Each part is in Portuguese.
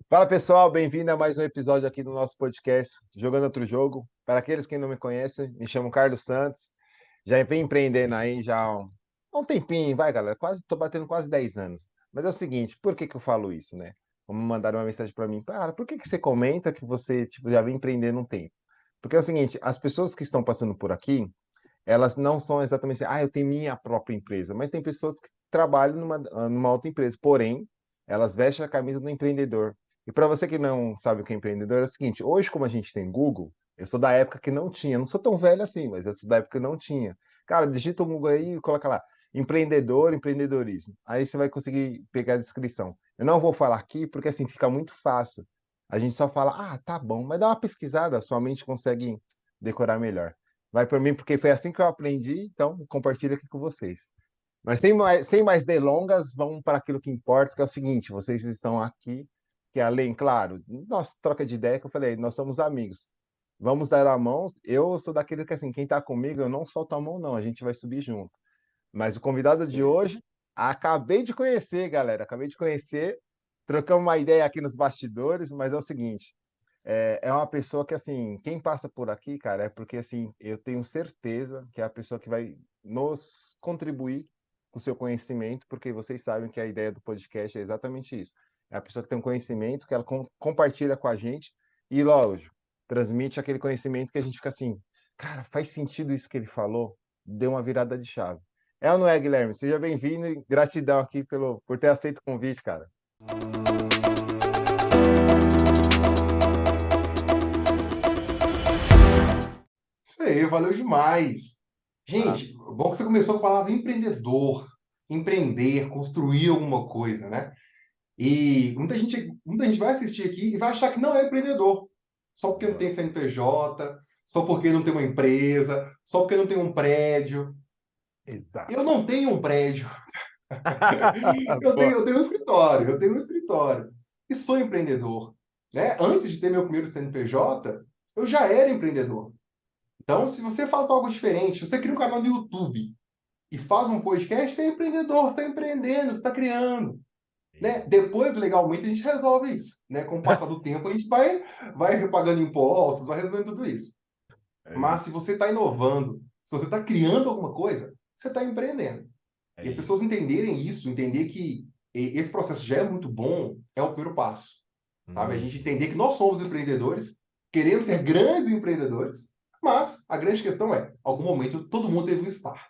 Fala pessoal, bem-vindo a mais um episódio aqui do nosso podcast Jogando Outro Jogo. Para aqueles que não me conhecem, me chamo Carlos Santos, já vem empreendendo aí já há um tempinho, vai galera, tô batendo quase 10 anos. Mas é o seguinte, por que que eu falo isso, né? Vamos mandar uma mensagem para mim, cara, por que que você comenta que você já vem empreendendo um tempo? Porque é o seguinte, as pessoas que estão passando por aqui, elas não são exatamente assim, eu tenho minha própria empresa, mas tem pessoas que trabalham numa outra empresa, porém, elas vestem a camisa do empreendedor. E para você que não sabe o que é empreendedor, é o seguinte, hoje como a gente tem Google, eu sou da época que não tinha, não sou tão velho assim, mas eu sou da época que não tinha. Cara, digita o Google aí e coloca lá, empreendedor, empreendedorismo. Aí você vai conseguir pegar a descrição. Eu não vou falar aqui porque assim fica muito fácil. A gente só fala, tá bom, mas dá uma pesquisada, sua mente consegue decorar melhor. Vai por mim, porque foi assim que eu aprendi, então compartilho aqui com vocês. Mas sem mais delongas, vamos para aquilo que importa, que é o seguinte: vocês estão aqui, que além, claro, nossa troca de ideia, que eu falei, nós somos amigos. Vamos dar a mão. Eu sou daquele que, assim, quem está comigo, eu não solto a mão, não, a gente vai subir junto. Mas o convidado de hoje, acabei de conhecer, galera, acabei de conhecer, trocamos uma ideia aqui nos bastidores, mas é o seguinte. É uma pessoa que, assim, quem passa por aqui, cara, é porque, assim, eu tenho certeza que é a pessoa que vai nos contribuir com o seu conhecimento, porque vocês sabem que a ideia do podcast é exatamente isso. É a pessoa que tem um conhecimento, que ela compartilha com a gente e, lógico, transmite aquele conhecimento que a gente fica assim, cara, faz sentido isso que ele falou? Deu uma virada de chave. É ou não é, Guilherme? Seja bem-vindo e gratidão aqui por ter aceito o convite, cara. Isso aí, valeu demais. Ah, Gente, bom que você começou com a palavra empreendedor, empreender, construir alguma coisa, né? E muita gente vai assistir aqui e vai achar que não é empreendedor, só porque não tem CNPJ, só porque não tem uma empresa, só porque não tem um prédio. Eu exato. não tenho um prédio, eu tenho um escritório, e sou empreendedor, né? Antes de ter meu primeiro CNPJ, eu já era empreendedor. Então, se você faz algo diferente, se você cria um canal no YouTube e faz um podcast, você é empreendedor, você está empreendendo, você está criando. Né? Depois, legalmente, a gente resolve isso. Né? Com o passar do tempo, a gente vai repagando impostos, vai resolvendo tudo isso. É Mas isso, se você está inovando, se você está criando alguma coisa, você está empreendendo. é E as pessoas isso. entenderem isso, entender que esse processo já é muito bom, é o primeiro passo. Sabe? A Hum, gente entender que nós somos empreendedores, queremos ser grandes empreendedores, mas a grande questão é, algum momento todo mundo teve um start,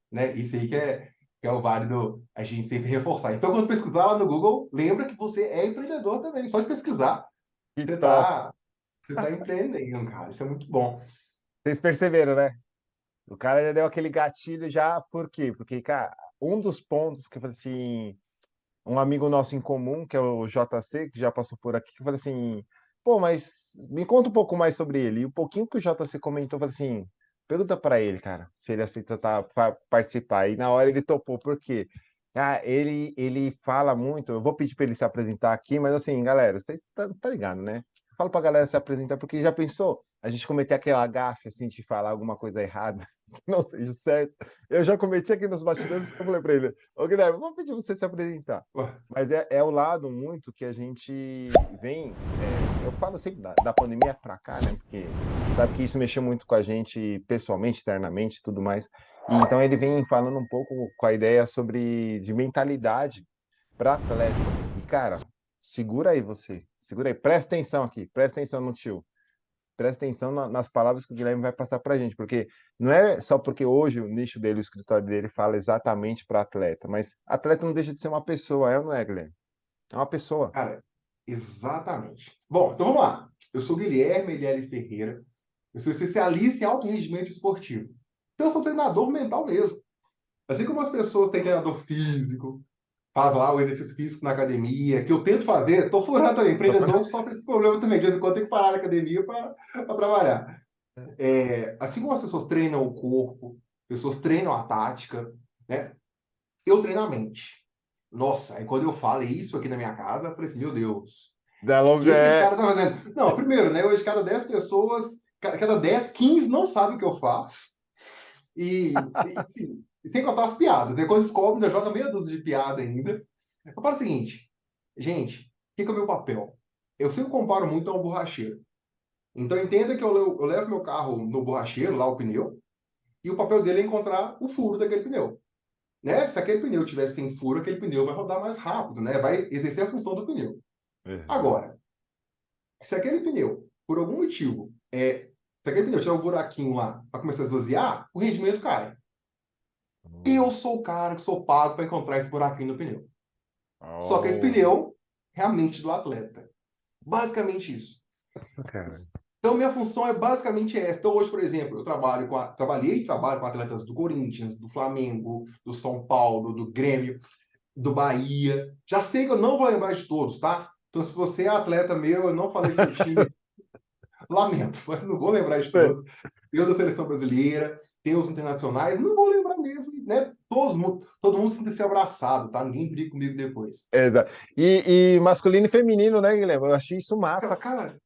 né? Isso aí que é o válido a gente sempre reforçar. Então, quando pesquisar lá no Google, lembra que você é empreendedor também. Só de pesquisar, que você top. está você tá empreendendo, cara. Isso é muito bom. Vocês perceberam, né? O cara já deu aquele gatilho já, por quê? Porque, cara, um dos pontos que eu falei assim, um amigo nosso em comum, que é o JC, que já passou por aqui, que eu falei assim, pô, mas me conta um pouco mais sobre ele. E o pouquinho que o JC comentou, eu falei assim, pergunta pra ele, cara, se ele aceita participar. E na hora ele topou, por quê? Ele fala muito, eu vou pedir pra ele se apresentar aqui, mas assim, galera, vocês tá ligado, né? Fala pra galera se apresentar, porque já pensou a gente cometer aquela gafe, assim, de falar alguma coisa errada, que não seja certo. Eu já cometi aqui nos bastidores, que eu falei pra ele, ô Guilherme, vou pedir você se apresentar. Ué, Mas é o lado muito que a gente vem. Eu falo sempre da pandemia para cá, né? Porque sabe que isso mexeu muito com a gente pessoalmente, internamente e tudo mais. E então ele vem falando um pouco com a ideia sobre de mentalidade para atleta. E cara, segura aí você, segura aí, presta atenção aqui, presta atenção no tio. Presta atenção nas palavras que o Guilherme vai passar para a gente, porque não é só porque hoje o nicho dele, o escritório dele, fala exatamente para atleta, mas atleta não deixa de ser uma pessoa, é ou não é, Guilherme? É uma pessoa. cara, exatamente. Bom, então vamos lá. Eu sou Guilherme Eliele Ferreira. Eu sou especialista em alto rendimento esportivo. Então, eu sou treinador mental mesmo. Assim como as pessoas têm treinador físico, faz lá o exercício físico na academia, que eu tento fazer, tô furando também. Empreendedor sofre esse problema também. De vez em quando tem que parar na academia para trabalhar. Assim como as pessoas treinam o corpo, pessoas treinam a tática, né? Eu treino a mente. Nossa, aí quando eu falo isso aqui na minha casa, eu falei assim, meu Deus, Da o longa que esse é. cara tá fazendo? Não, primeiro, né? Hoje, cada 10 pessoas, cada 10, 15 não sabem o que eu faço. Enfim, sem contar as piadas, né? Quando descobre, ainda joga meia dúzia de piada ainda. Eu falo o seguinte, gente, o que é o meu papel? eu sempre comparo muito a um borracheiro. Então, entenda que eu levo meu carro no borracheiro, lá o pneu, e o papel dele é encontrar o furo daquele pneu. Né? Se aquele pneu tiver sem furo, aquele pneu vai rodar mais rápido, né? Vai exercer a função do pneu. Uhum. Agora, se aquele pneu, por algum motivo, se aquele pneu tiver um buraquinho lá para começar a esvaziar, o rendimento cai. Eu sou o cara que sou pago para encontrar esse buraquinho no pneu. Só que esse Oh, pneu é a mente do atleta. Basicamente isso. nossa, cara. Então, minha função é basicamente essa. Então, hoje, por exemplo, eu trabalhei e trabalho com atletas do Corinthians, do Flamengo, do São Paulo, do Grêmio, do Bahia. Já sei que eu não vou lembrar de todos, tá? Então, se você é atleta meu, eu não falei seu time, lamento, mas não vou lembrar de É, todos. Tem os da seleção brasileira, tem os internacionais, não vou lembrar mesmo, né? Todo mundo sinta-se abraçado, tá? Ninguém briga comigo depois. exato. E masculino e feminino, né, Guilherme? Eu achei isso massa. Cara,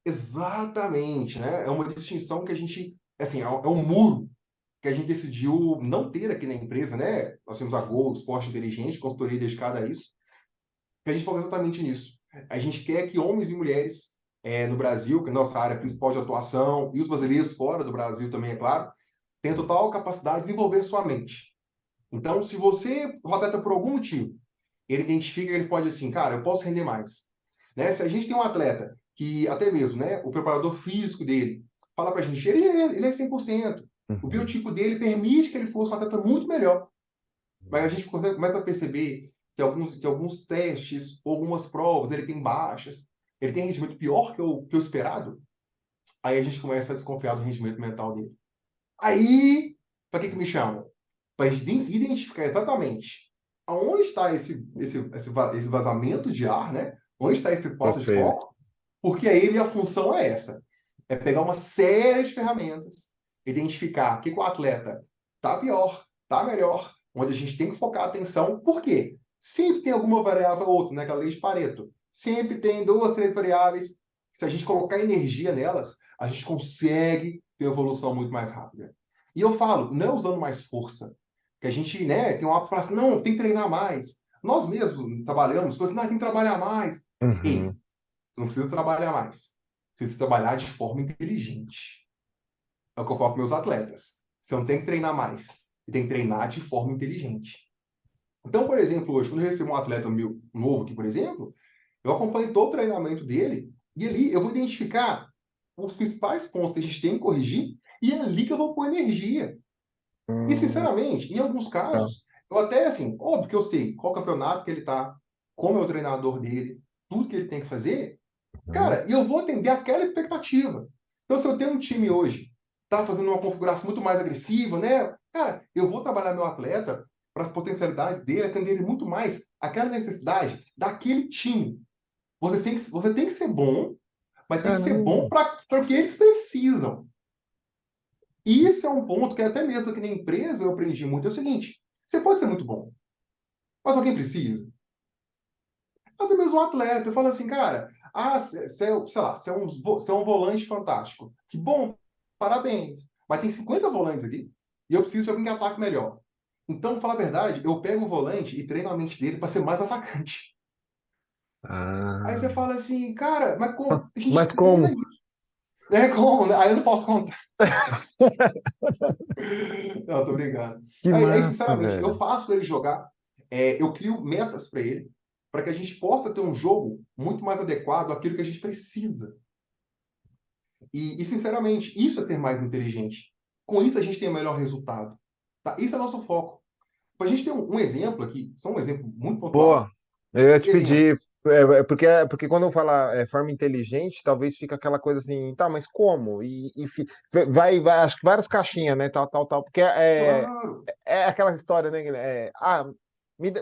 exatamente, né? É uma distinção que a gente, assim, é um muro que a gente decidiu não ter aqui na empresa, né? Nós temos a Gol, Esporte Inteligente, consultoria dedicada a isso, que a gente foca exatamente nisso. A gente quer que homens e mulheres no Brasil, que é a nossa área principal de atuação, e os brasileiros fora do Brasil também, é claro, tenham total capacidade de desenvolver sua mente. Então, se você, o atleta, por algum motivo, ele identifica que ele pode, assim, cara, eu posso render mais. Né? Se a gente tem um atleta que, até mesmo, né, o preparador físico dele, fala pra gente, ele é 100%. O Uhum. biotipo dele permite que ele fosse um atleta muito melhor. Mas a gente começa a perceber que alguns testes, ou algumas provas, ele tem baixas, ele tem rendimento pior que o esperado. Aí a gente começa a desconfiar do rendimento mental dele. Aí, para que me chamam? Para identificar exatamente aonde está esse vazamento de ar, né? Onde está esse falta de Gostei. foco? Porque aí minha função é essa: é pegar uma série de ferramentas, identificar o que o atleta está pior, está melhor, onde a gente tem que focar a atenção. Por quê? Sempre tem alguma variável ou outra, né? Aquela lei de Pareto. Sempre tem duas, três variáveis. Se a gente colocar energia nelas, a gente consegue ter uma evolução muito mais rápida. E eu falo, não é usando mais força. Que a gente, né, tem um hábito de falar assim, não, tem que treinar mais. Nós mesmos trabalhamos, falamos assim, não, tem que trabalhar mais. Ei, Uhum. você não precisa trabalhar mais. Você precisa trabalhar de forma inteligente. É o que eu falo para meus atletas. Você não tem que treinar mais. Você tem que treinar de forma inteligente. Então, por exemplo, hoje, quando eu recebo um atleta meu novo aqui, por exemplo, eu acompanho todo o treinamento dele e ali eu vou identificar os principais pontos que a gente tem que corrigir e é ali que eu vou pôr energia. E, Hum, sinceramente, em alguns tá. casos, eu até, assim, óbvio que eu sei qual campeonato que ele tá, como é o treinador dele, tudo que ele tem que fazer, Uhum. cara, e eu vou atender aquela expectativa. Então, se eu tenho um time hoje, tá fazendo uma configuração muito mais agressiva, né? Cara, eu vou trabalhar meu atleta para as potencialidades dele, atender ele muito mais aquela necessidade daquele time. Você tem que ser bom, mas tem que ser Caramba. bom para o que eles precisam. E isso é um ponto que até mesmo aqui na empresa eu aprendi muito. É o seguinte: você pode ser muito bom, mas alguém precisa. Até mesmo um atleta, eu falo assim, cara, sei lá, você é um volante fantástico. Que bom, parabéns. Mas tem 50 volantes aqui e eu preciso de alguém que ataque melhor. Então, pra falar a verdade, eu pego o volante e treino a mente dele para ser mais atacante. Aí Ah, você fala assim, cara, mas como? A gente mas treina como? isso. É como, né? Aí eu não posso contar. Não, tô brincando. Que Aí, massa, sinceramente, eu velho. faço ele jogar, eu crio metas para ele, para que a gente possa ter um jogo muito mais adequado àquilo que a gente precisa. Sinceramente, isso é ser mais inteligente. Com isso, a gente tem o melhor resultado. Tá? Isso é nosso foco. A gente tem um exemplo aqui, só um exemplo muito pontual. Boa. Eu ia te Exemplo. pedir, porque quando eu falar forma inteligente, talvez fica aquela coisa assim, tá, mas como? Vai, acho que várias caixinhas, né, tal, porque Claro. é aquela história, né, Guilherme?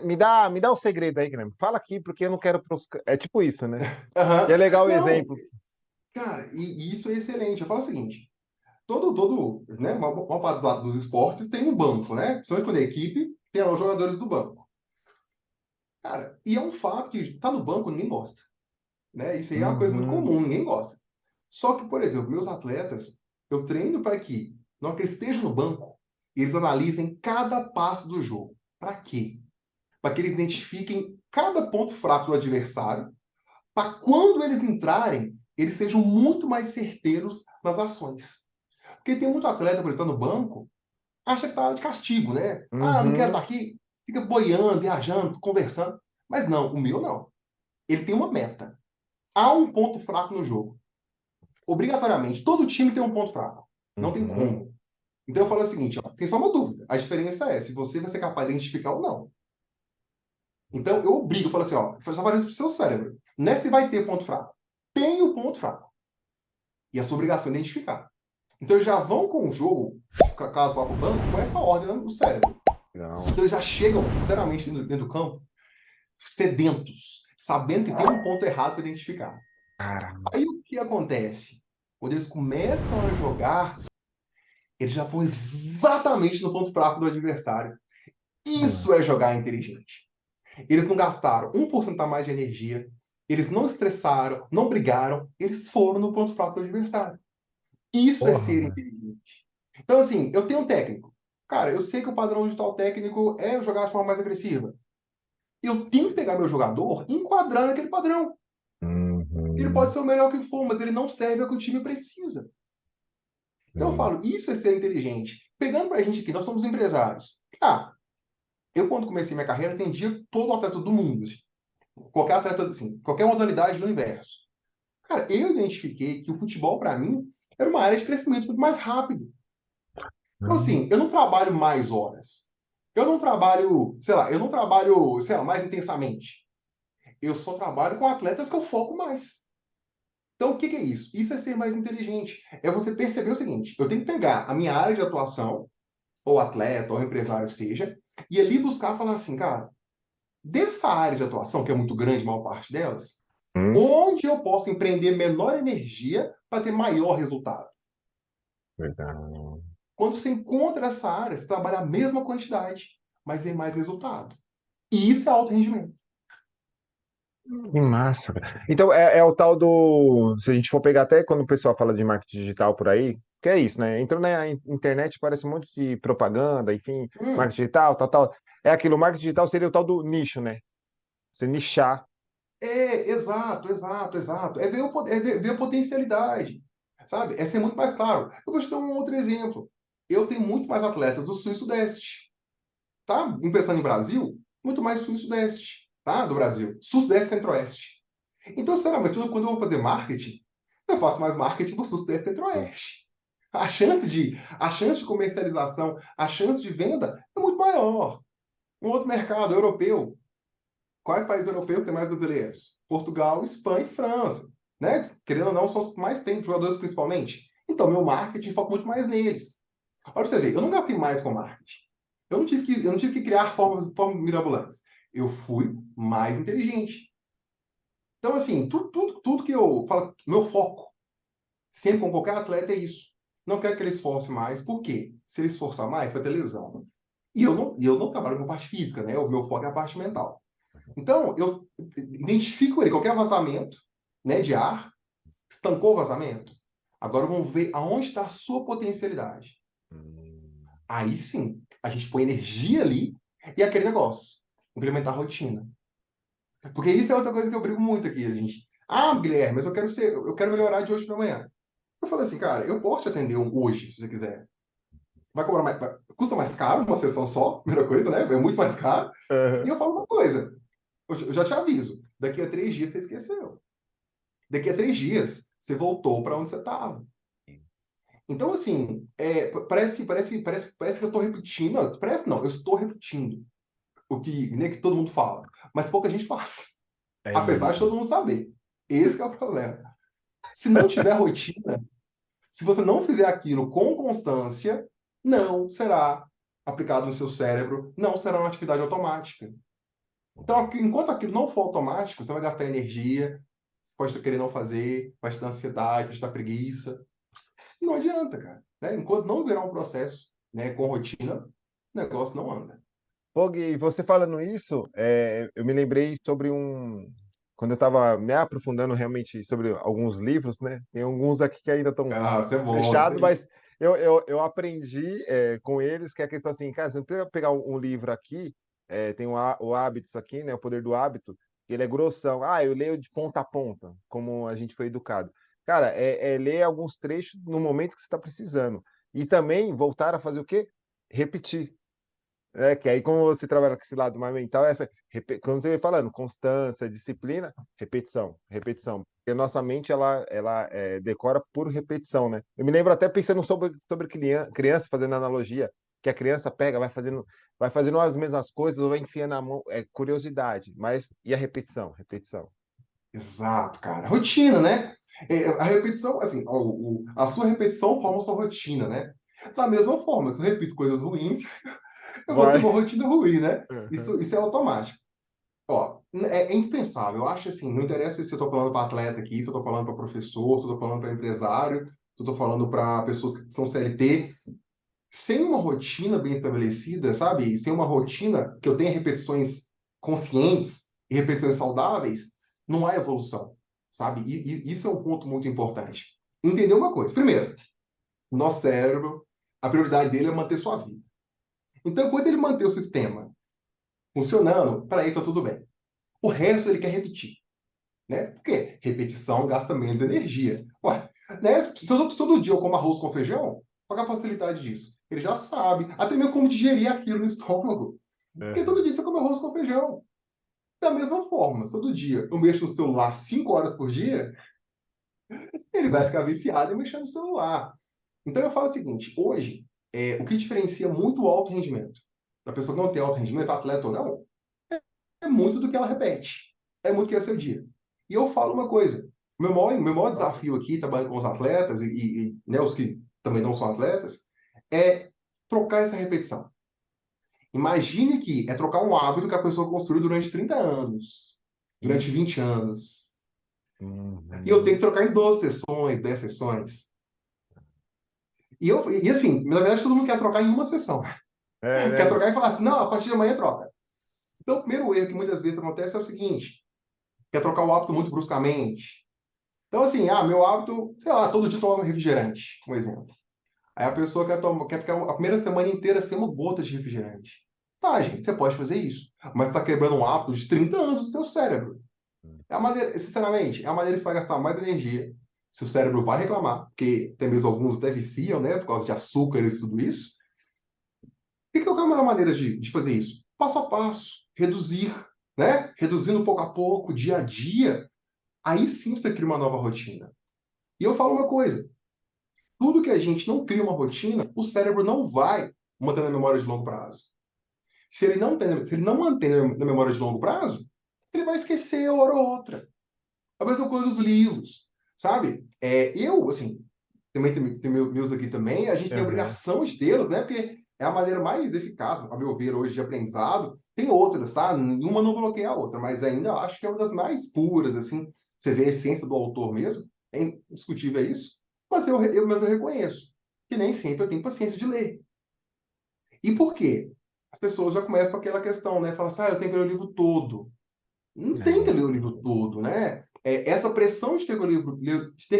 Me dá o segredo aí, Guilherme. Fala aqui, porque eu não quero. É tipo isso, né? E é Aham. legal o Não, exemplo. cara, e isso é excelente. Eu falo o seguinte: né, uma parte dos esportes tem um banco, né? Principalmente quando é equipe, tem lá os jogadores do banco. Cara, e é um fato que tá no banco ninguém gosta, né? Isso aí é uma coisa muito Uhum. comum, ninguém gosta. Só que, por exemplo, meus atletas, eu treino para que, na hora que eles estejam no banco, eles analisem cada passo do jogo. Para quê? Para que eles identifiquem cada ponto fraco do adversário, para quando eles entrarem, eles sejam muito mais certeiros nas ações. Porque tem muito atleta, por exemplo, tá no banco, acha que tá de castigo, né? Ah, não quero estar Uhum. aqui. Fica boiando, viajando, conversando. Mas não, o meu não. Ele tem uma meta. Há um ponto fraco no jogo. Obrigatoriamente, todo time tem um ponto fraco. Não tem Uhum. como. Então eu falo o seguinte, ó, tem só uma dúvida. A diferença é se você vai ser capaz de identificar ou não. Então eu obrigo, eu falo assim, ó, eu já falei isso pro seu cérebro. Não é se vai ter ponto fraco. Tem o ponto fraco. E a sua obrigação é identificar. Então eles já vão com o jogo, caso vá para o banco, com essa ordem no cérebro. Legal. Então eles já chegam, sinceramente, dentro do campo, sedentos, sabendo que tem um ponto errado para identificar. Caramba. Aí o que acontece? Quando eles começam a jogar, eles já vão exatamente no ponto fraco do adversário. Hum. Isso é jogar inteligente. Eles não gastaram 1% a mais de energia, eles não estressaram, não brigaram, eles foram no ponto fraco do adversário. Isso é Porra, ser velho. inteligente. Então, assim, eu tenho um técnico. Cara, eu sei que o padrão de tal técnico é jogar de forma mais agressiva. Eu tenho que pegar meu jogador e enquadrar naquele padrão. Ele pode Uhum. ser o melhor que for, mas ele não serve ao que o time precisa. Então eu Sim. falo, isso é ser inteligente. Pegando pra gente aqui, nós somos empresários. Ah, eu quando comecei minha carreira atendia todo atleta do mundo. Qualquer atleta, assim, qualquer modalidade do universo. Cara, eu identifiquei que o futebol, para mim, era uma área de crescimento muito mais rápido. Então, Hum. assim, eu não trabalho mais horas. Eu não trabalho, sei lá, eu não trabalho, sei lá, mais intensamente. Eu só trabalho com atletas que eu foco mais. Então, o que é isso? Isso é ser mais inteligente. É você perceber o seguinte: eu tenho que pegar a minha área de atuação, ou atleta, ou empresário seja, e ali buscar falar assim, cara, dessa área de atuação, que é muito grande, a maior parte delas, Hum. onde eu posso empreender menor energia para ter maior resultado? Legal. Quando você encontra essa área, você trabalha a mesma quantidade, mas tem mais resultado. E isso é alto rendimento. Que massa, cara. Então, é o tal do. Se a gente for pegar até quando o pessoal fala de marketing digital por aí, que é isso, né? Entrou na internet, parece um monte de propaganda, enfim, Hum, marketing digital, tal, tal. É aquilo, o marketing digital seria o tal do nicho, né? Você nichar. exato, exato, exato. É ver, ver a potencialidade, sabe? É ser muito mais claro. Eu vou te dar um outro exemplo. Eu tenho muito mais atletas do Sul e Sudeste, tá? Pensando em Brasil, muito mais Sul e Sudeste, tá? Do Brasil. Sul, Sudeste e Centro-Oeste. Então, sinceramente, quando eu vou fazer marketing, eu faço mais marketing do Sul, Sudeste e Centro-Oeste. A chance de comercialização, a chance de venda é muito maior. Um outro mercado europeu. Quais países europeus têm mais brasileiros? Portugal, Espanha e França. Né? Querendo ou não, são os que mais têm, jogadores principalmente. Então, meu marketing foca muito mais neles. Olha pra você ver, eu não gastei mais com marketing. Eu não tive que criar formas mirabolantes. Eu fui mais inteligente. Então, assim, tudo que eu falo, meu foco, sempre com qualquer atleta, é isso. Não quero que ele esforce mais. Por quê? Se ele esforçar mais, vai ter lesão. E eu não trabalho com a parte física, né? O meu foco é a parte mental. Então, eu identifico ele, qualquer vazamento, né, de ar, estancou o vazamento. Agora vamos ver aonde está a sua potencialidade. Hum. Aí sim, a gente põe energia ali e é aquele negócio, implementar a rotina. Porque isso é outra coisa que eu brigo muito aqui, a gente. Ah, Guilherme, mas eu quero melhorar de hoje para amanhã. Eu falo assim, cara, eu posso te atender hoje, se você quiser. Vai cobrar mais, custa mais caro uma sessão só, primeira coisa, né? É muito mais caro. E Aham. eu falo uma coisa, eu já te aviso, daqui a 3 dias você esqueceu. Daqui a 3 dias, você voltou para onde você estava. Então, assim, parece que eu estou repetindo. Não, parece não, eu estou repetindo o que, né, que todo mundo fala. Mas pouca gente faz. É Apesar de isso. todo mundo saber. Esse que é o problema. Se não tiver rotina, se você não fizer aquilo com constância, não será aplicado no seu cérebro, não será uma atividade automática. Então, enquanto aquilo não for automático, você vai gastar energia, você pode querer não fazer, vai te dar ansiedade, vai te dar preguiça. Não adianta, cara. Né? Enquanto não virar um processo, né, com rotina, o negócio não anda. Pô, Gui, você falando isso, eu me lembrei sobre um. Quando eu estava me aprofundando realmente sobre alguns livros, né? Tem alguns aqui que ainda estão Ah, isso é bom, isso fechados, aí. mas eu aprendi com eles que a questão assim, cara, você não precisa pegar um livro aqui, tem o Hábitos aqui, né? O Poder do Hábito. ele é grossão. Ah, eu leio de ponta a ponta, como a gente foi educado. Cara, é ler alguns trechos no momento que você está precisando. E também voltar a fazer o quê? Repetir. Que aí, como você trabalha com esse lado mais mental, quando você vai falando, constância, disciplina, repetição, repetição. Porque a nossa mente, ela decora por repetição, né? Eu me lembro até pensando sobre criança, fazendo analogia, que a criança pega, vai fazendo as mesmas coisas, ou vai enfiando a mão, é curiosidade, mas e a repetição? Repetição. Exato, cara. Rotina, né? A repetição, assim, a sua repetição forma a sua rotina, né? Da mesma forma, se eu repito coisas ruins, eu vou ter Vai. uma rotina ruim, né? Uhum. Isso é automático. Ó, é indispensável. Eu acho assim, não interessa se eu estou falando para atleta aqui, se eu estou falando para professor, se eu estou falando para empresário, se eu estou falando para pessoas que são CLT. Sem uma rotina bem estabelecida, sabe? E sem uma rotina que eu tenha repetições conscientes e repetições saudáveis, não há evolução, sabe? E isso é um ponto muito importante. Entender uma coisa. Primeiro, o nosso cérebro, a prioridade dele é manter sua vida. Então, enquanto ele manter o sistema funcionando, para ele está tudo bem. O resto ele quer repetir, né? Porque repetição gasta menos energia. Ué, né? Se todo dia eu como arroz com feijão, qual é a facilidade disso? Ele já sabe, até mesmo como digerir aquilo no estômago. Porque todo Uhum. dia você come arroz com feijão. Da mesma forma, se todo dia eu mexo no celular 5 horas por dia, ele vai ficar viciado em mexer no celular. Então eu falo o seguinte, hoje, o que diferencia muito o alto rendimento, da pessoa que não tem alto rendimento, atleta ou não, é muito do que ela repete. É muito do que é seu dia. E eu falo uma coisa, meu maior desafio aqui, trabalhando com os atletas né, os que também não são atletas, é trocar essa repetição. Imagine que é trocar um hábito que a pessoa construiu durante 30 anos, durante E, 20 anos. E eu tenho uhum. que trocar em 12 sessões, 10 sessões. E assim, na verdade, todo mundo quer trocar em uma sessão. Quer Né? trocar e falar assim, não, a partir de amanhã troca. Então, o primeiro erro que muitas vezes acontece é o seguinte: quer trocar o hábito muito bruscamente. Então, assim, meu hábito, sei lá, todo dia tomar um refrigerante, um exemplo. Aí a pessoa quer ficar a primeira semana inteira sem uma gota de refrigerante. Tá, gente, você pode fazer isso. Mas você está quebrando um hábito de 30 anos do seu cérebro. É a maneira, sinceramente, é a maneira que você vai gastar mais energia. Se o cérebro vai reclamar, porque tem mesmo alguns até viciam, né, por causa de açúcares e tudo isso. E qual é a melhor maneira de fazer isso? Passo a passo, reduzir, né? Reduzindo pouco a pouco, dia a dia. Aí sim você cria uma nova rotina. E eu falo uma coisa: tudo que a gente não cria uma rotina, o cérebro não vai manter na memória de longo prazo. Se ele não mantém na memória de longo prazo, ele vai esquecer hora ou outra. A mesma coisa dos livros, sabe? Eu, assim, também tem meus aqui também, a gente tem a Uhum. obrigação de tê-los, né? Porque é a maneira mais eficaz, a meu ver, hoje de aprendizado. Tem outras, tá? Nenhuma não bloqueia a outra, mas ainda acho que é uma das mais puras, assim. Você vê a essência do autor mesmo, é indiscutível isso. Mas eu reconheço que nem sempre eu tenho paciência de ler. E por quê? As pessoas já começam aquela questão, né? Fala assim, eu tenho que ler o livro todo. Não tem que É. ler o livro todo, né? Essa pressão de ter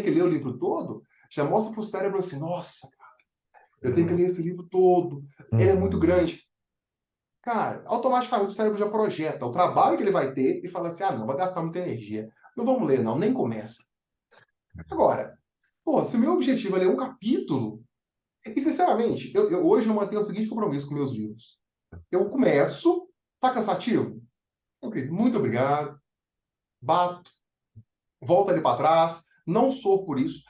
que ler o livro todo já mostra para o cérebro assim, nossa, eu tenho que Uhum. ler esse livro todo, ele é muito Uhum. grande. Cara, automaticamente o cérebro já projeta o trabalho que ele vai ter e fala assim, não, vai gastar muita energia. Não vamos ler, não, nem começa. Agora, pô, se meu objetivo é ler um capítulo, e sinceramente, eu hoje não mantenho o seguinte compromisso com meus livros. Eu começo, tá cansativo? Ok, muito obrigado, bato, volta ali para trás, não sofro por isso.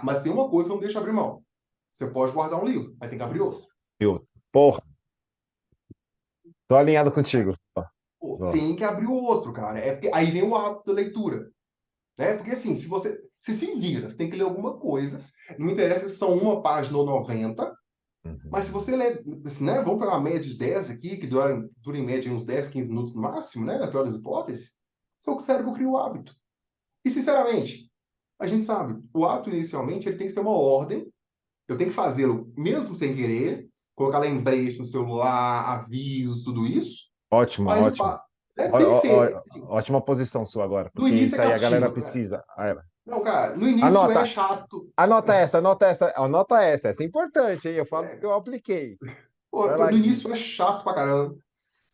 Mas tem uma coisa que não deixa abrir mão. Você pode guardar um livro, mas tem que abrir outro. Porra, tô alinhado contigo. Ó, Pô, ó. tem que abrir o outro, cara. Aí vem o hábito da leitura, né? Porque assim, se vira, você tem que ler alguma coisa. Não interessa se são uma página ou 90, mas se Uhum. você lê, assim, né? Vamos pegar uma média de 10 aqui, que dura em média uns 10, 15 minutos no máximo, né? Na pior das hipóteses, seu cérebro cria o hábito. E sinceramente, a gente sabe, o hábito inicialmente ele tem que ser uma ordem. Eu tenho que fazê-lo mesmo sem querer, colocar lembrete no celular, avisos, tudo isso. Ótimo, Aí ele ótimo. pá, tem que ser. Ótima posição sua agora, No porque início isso é aí a galera castigo, né? precisa. Não, cara, no início é Anota, chato. anota essa, anota essa, anota essa. Essa é importante, hein? Eu falo porque eu apliquei. Pô, Vai lá, no Gui. início é chato pra caramba.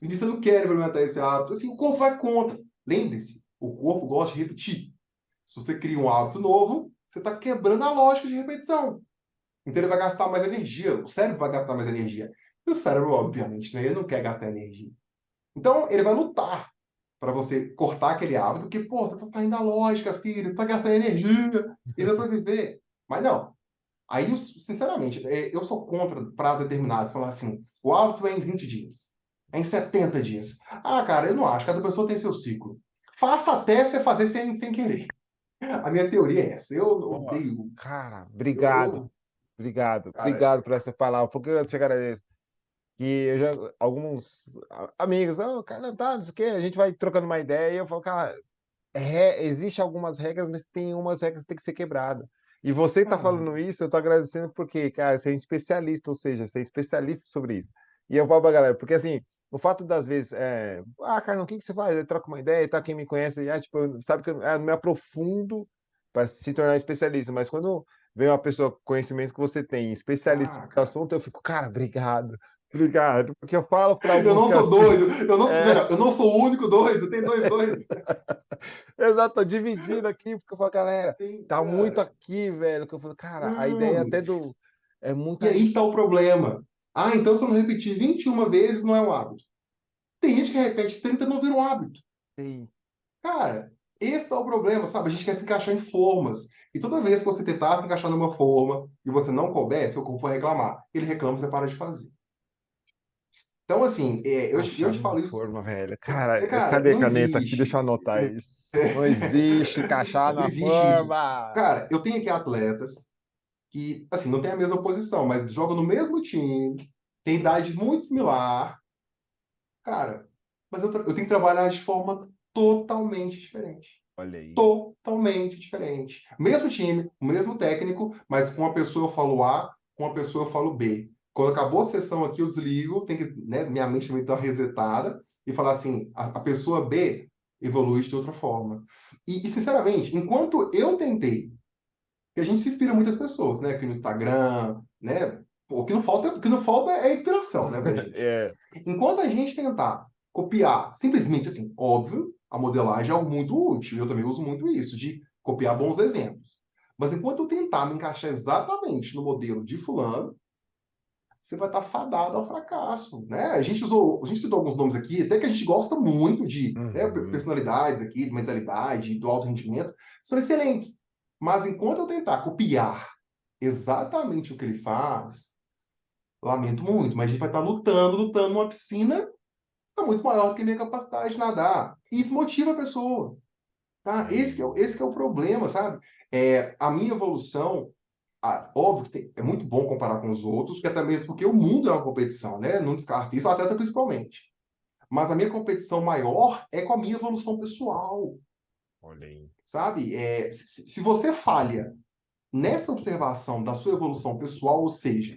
No início eu não quero implementar esse hábito. Assim, o corpo vai contra. lembre-se, o corpo gosta de repetir. Se você cria um hábito novo, você está quebrando a lógica de repetição. Então ele vai gastar mais energia, o cérebro vai gastar mais energia. E o cérebro, obviamente, né, ele não quer gastar energia. Então ele vai lutar para você cortar aquele hábito, porque, pô, você está saindo da lógica, filho, você está gastando energia, e depois viver. Mas não. Aí, sinceramente, eu sou contra prazos determinados. Falar assim, o hábito é em 20 dias, é em 70 dias. Ah, cara, eu não acho. Cada pessoa tem seu ciclo. Faça até você fazer sem querer. A minha teoria é essa. Eu Pô, odeio. cara, Eu, obrigado. eu, cara, Obrigado por essa palavra, porque eu te agradeço. Que eu já, alguns amigos, cara, tá, não sei o quê, a gente vai trocando uma ideia e eu falo, cara, existe algumas regras, mas tem umas regras que tem que ser quebrada. E você tá ah, falando isso, eu tô agradecendo porque, cara, você é um especialista, ou seja, você é especialista sobre isso. E eu falo pra galera, porque assim, o fato das vezes, cara, o que que você faz? Eu troco uma ideia, tá? Quem me conhece, tipo, sabe que eu não me aprofundo para se tornar especialista, mas quando vem uma pessoa com conhecimento que você tem, especialista no cara. assunto, eu fico, cara, obrigado, porque eu falo para Eu alguns não que sou assim, doido. é, Eu não sou o único doido. Tem dois doidos. exato, tô dividindo aqui, porque eu falo, galera, Tem, tá muito cara. aqui, velho, que eu falo, cara, a ideia Não. até do, é E muita aí gente, está o problema. Ah, então se eu não repetir 21 vezes, não é um hábito. Tem gente que repete 30 e não vira um hábito. tem, Cara, esse é o problema, sabe? A gente quer se encaixar em formas. E toda vez que você tentar se encaixar numa forma e você não couber, seu corpo vai reclamar. Ele reclama, você para de fazer. Então, assim, eu achar te numa falo isso. forma, velho, cara, Cara, cadê a não caneta aqui? Deixa eu existe. anotar isso. Não existe encaixar Não na existe isso. forma. Cara, eu tenho aqui atletas que, assim, não tem a mesma posição, mas jogam no mesmo time, tem idade muito similar. Cara, mas eu tenho que trabalhar de forma totalmente diferente. Olha aí, Totalmente diferente. Mesmo time, o mesmo técnico, mas com uma pessoa eu falo A, com uma pessoa eu falo B. Quando acabou a sessão aqui, eu desligo, tem que, né, minha mente também está resetada, e falar assim, a pessoa B evolui de outra forma. Sinceramente, enquanto eu tentei, que a gente se inspira em muitas pessoas, né, aqui no Instagram, né, pô, o que não falta é inspiração, né, pra gente. é, Enquanto a gente tentar copiar, simplesmente assim, óbvio, a modelagem é algo muito útil, eu também uso muito isso, de copiar bons exemplos. Mas enquanto eu tentar me encaixar exatamente no modelo de fulano, você vai estar fadado ao fracasso, né? A gente citou alguns nomes aqui, até que a gente gosta muito de, né, uhum, personalidades aqui, de mentalidade, do alto rendimento, são excelentes. Mas enquanto eu tentar copiar exatamente o que ele faz, lamento muito, mas a gente vai estar lutando numa piscina é muito maior do que a minha capacidade de nadar. E desmotiva a pessoa. Tá? aí, Esse que é o problema, sabe? A minha evolução, óbvio que é muito bom comparar com os outros, porque até mesmo porque o mundo é uma competição, né? Não descarto isso, o atleta principalmente. Mas a minha competição maior é com a minha evolução pessoal, olha aí. sabe? Se você falha nessa observação da sua evolução pessoal, ou seja,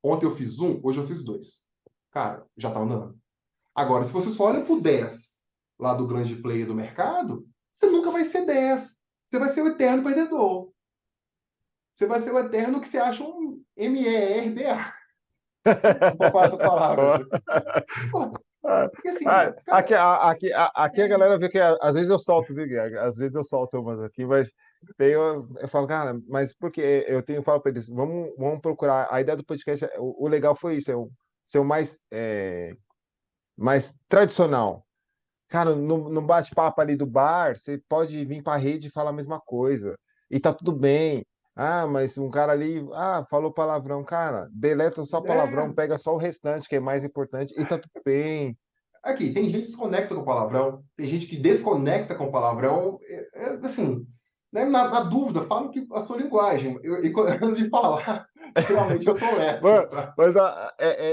ontem eu fiz um, hoje eu fiz dois. Cara, já tá andando. Agora, se você só olha para o 10 lá do grande player do mercado, você nunca vai ser 10. Você vai ser o eterno perdedor. Você vai ser o eterno que você acha um MERDA. Vou poupar essas palavras. Porque assim, cara, Aqui a é galera isso. vê que às vezes eu solto, viu, Gui? Às vezes eu solto umas aqui, mas eu falo, cara, mas porque eu falo para eles, vamos procurar. A ideia do podcast, o legal foi isso, ser o mais tradicional. Cara, no bate-papo ali do bar, você pode vir para a rede e falar a mesma coisa. E tá tudo bem. Ah, mas um cara ali, falou palavrão. Cara, deleta só palavrão, É, pega só o restante, que é mais importante, e tá tudo bem. aqui, tem gente que se conecta com o palavrão, tem gente que desconecta com o palavrão. Assim, né, na dúvida, fala que a sua linguagem. Antes de falar, geralmente eu sou honesto, Mano, tá? mas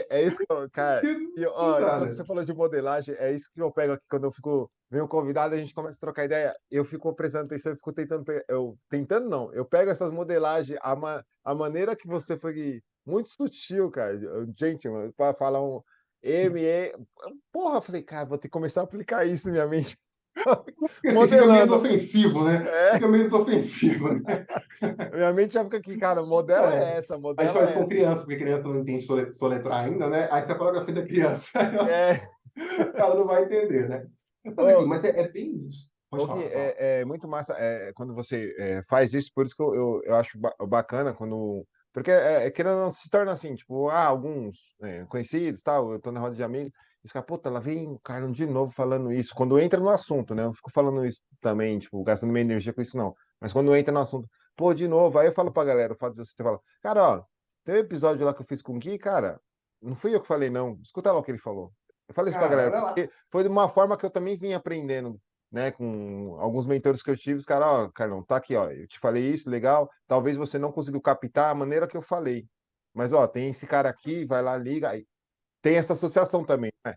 é isso que eu, cara. Porque não E dá, quando né? você falou de modelagem, é isso que eu pego aqui quando eu fico. Vem um convidado, a gente começa a trocar ideia. Eu fico prestando atenção, eu fico tentando. Tentando não, eu pego essas modelagens, a maneira que você foi muito sutil, cara. Gente, para falar um M, porra, eu falei, cara, vou ter que começar a aplicar isso na minha mente. Porque assim, fica menos Modelando. ofensivo, né? É, Fica menos ofensivo, né? minha mente já fica aqui, cara, modela É. é essa, A gente modela faz isso é com essa. criança, porque criança não entende soletrar ainda, né? Aí você coloca a frente da criança, É. ela não vai entender, né? Mas aqui, mas é bem isso. Pode O Gui, falar, fala. é muito massa quando você faz isso, por isso que eu acho bacana quando. Porque querendo ou não, se torna assim, tipo, alguns conhecidos, tal, eu tô na roda de amigos, e os caras, puta, lá vem o Carlos de novo falando isso. Quando entra no assunto, né? Eu não fico falando isso também, tipo, gastando minha energia com isso, não. Mas quando entra no assunto, pô, de novo, aí eu falo pra galera, o fato de você ter falado, cara, ó, tem um episódio lá que eu fiz com o Gui, cara, não fui eu que falei, não. Escuta lá o que ele falou. Eu falei isso pra Cara, galera, olha lá. porque foi de uma forma que eu também vim aprendendo, né, com alguns mentores que eu tive, os caras, ó, Carlão, tá aqui, ó, eu te falei isso, legal, talvez você não conseguiu captar a maneira que eu falei, mas, ó, tem esse cara aqui, vai lá, liga, aí tem essa associação também, né?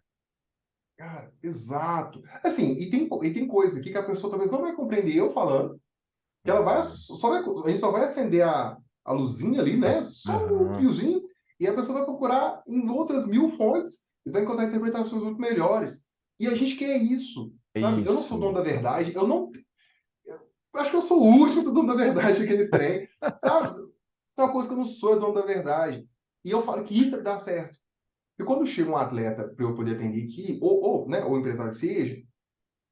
Cara, exato. Assim, e tem coisa aqui que a pessoa talvez não vai compreender eu falando, que ela vai, Uhum. só vai, a gente só vai acender a luzinha ali, né? Só um Aham. fiozinho, e a pessoa vai procurar em outras mil fontes e vai encontrar interpretações muito melhores. E a gente quer isso, sabe? Eu não sou dono Isso. da verdade, eu acho que eu sou o último dono da verdade aqui nesse trem, sabe? Isso é uma coisa que eu não sou dono da verdade. E eu falo que isso dá certo. E quando chega um atleta para eu poder atender aqui, né, ou empresário que seja,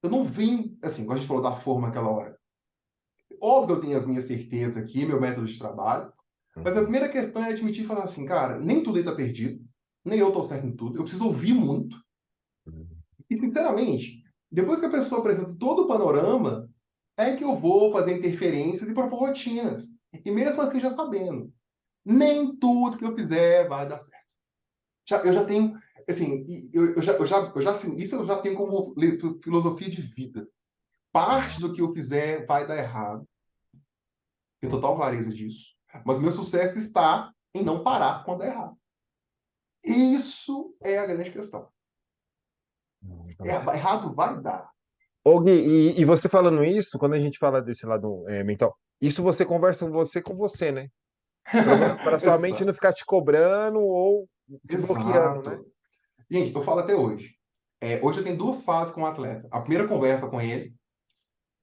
eu não vim, assim, como a gente falou da forma naquela hora. Óbvio que eu tenho as minhas certezas aqui, meu método de trabalho, mas a Uhum. primeira questão é admitir e falar assim, cara, nem tudo aí tá perdido, nem eu tô certo em tudo, eu preciso ouvir muito. E, sinceramente, depois que a pessoa apresenta todo o panorama, é que eu vou fazer interferências e propor rotinas. E mesmo assim, já sabendo, nem tudo que eu fizer vai dar certo. Eu já tenho, assim, assim, isso eu já tenho como filosofia de vida. Parte do que eu fizer vai dar errado. Tenho total clareza disso. Mas meu sucesso está em não parar quando der errado. Isso é a grande questão. Errado vai dar. Ô, Gui, e você falando isso, quando a gente fala desse lado mental, isso você conversa com você, né? Para sua mente não Exato. ficar te cobrando ou te bloqueando, né? Exato. Gente, eu falo até hoje. Hoje eu tenho duas fases com o atleta. A primeira conversa com ele,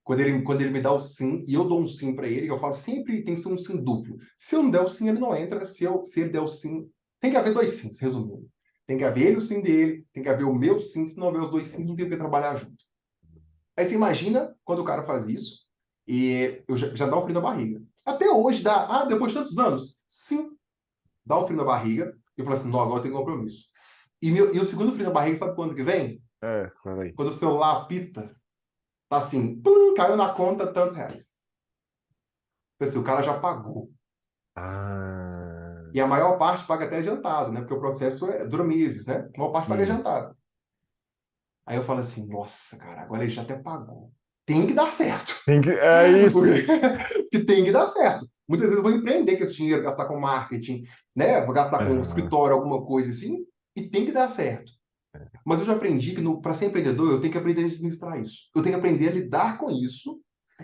quando ele me dá o sim, e eu dou um sim para ele, eu falo sempre tem que ser um sim duplo. Se eu não der o sim, ele não entra. Se ele der o sim, tem que haver dois sims, resumindo. Tem que haver ele o sim dele, tem que haver o meu sim, se não houver os dois sims, não tem o que trabalhar junto. Aí você imagina quando o cara faz isso, e eu já dá um frio na barriga. Até hoje dá, depois de tantos anos, sim, dá um frio na barriga. Eu falo assim, não, agora eu tenho compromisso. E o segundo frio na barriga, sabe quando que vem? Fala aí. Quando o celular apita, tá assim, pum, caiu na conta tantos reais. Assim, o cara já pagou. Ah, E a maior parte paga até adiantado, né? Porque o processo dura meses, né? A maior parte paga sim. adiantado. Aí eu falo assim, nossa, cara, agora ele já até pagou. Tem que dar certo. É isso. Que tem que dar certo. Muitas vezes eu vou empreender com esse dinheiro, gastar com marketing, né? Vou gastar com Aham. escritório, alguma coisa assim, e tem que dar certo. Mas eu já aprendi que para ser empreendedor eu tenho que aprender a administrar isso. Eu tenho que aprender a lidar com isso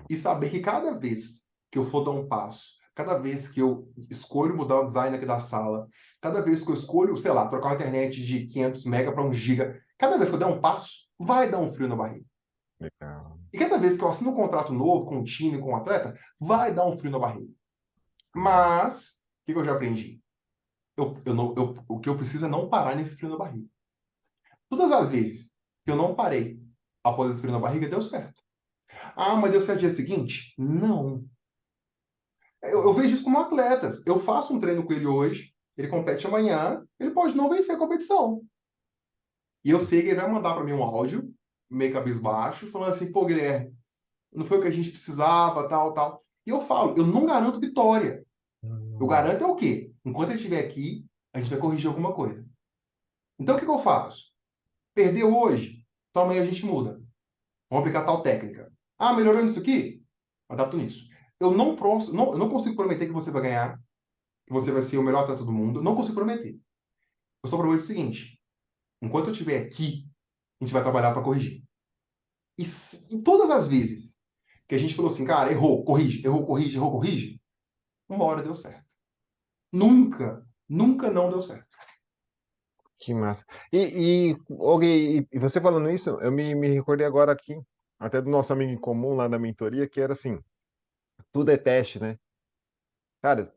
e saber que cada vez que eu for dar um passo, cada vez que eu escolho mudar o design aqui da sala, cada vez que eu escolho, sei lá, trocar a internet de 500 mega para 1 giga, cada vez que eu der um passo, vai dar um frio na barriga. Legal. E cada vez que eu assino um contrato novo com um time, com um atleta, vai dar um frio na barriga. Mas, o que eu já aprendi? O que eu preciso é não parar nesse frio na barriga. Todas as vezes que eu não parei após esse frio na barriga, deu certo. Mas deu certo dia seguinte? Não. Eu vejo isso como atletas. Eu faço um treino com ele hoje, ele compete amanhã, ele pode não vencer a competição. E eu sei que ele vai mandar para mim um áudio, meio cabisbaixo, falando assim, pô, Guilherme, não foi o que a gente precisava, tal, tal. E eu falo, eu não garanto vitória. Eu Hum. garanto é o quê? Enquanto ele estiver aqui, a gente vai corrigir alguma coisa. Então, o que eu faço? Perdeu hoje? Então amanhã a gente muda. Vamos aplicar tal técnica. Melhorando isso aqui? Adapto nisso. Eu não consigo prometer que você vai ganhar, que você vai ser o melhor atleta do mundo. Eu não consigo prometer. Eu só prometo o seguinte: enquanto eu estiver aqui, a gente vai trabalhar para corrigir. E todas as vezes que a gente falou assim, cara, errou, corrige, errou, corrige, errou, corrige, uma hora deu certo. Nunca, nunca não deu certo. Que massa. E você falando isso, eu me recordei agora aqui, até do nosso amigo em comum lá da mentoria, que era assim, tudo é teste, né? Cara, É,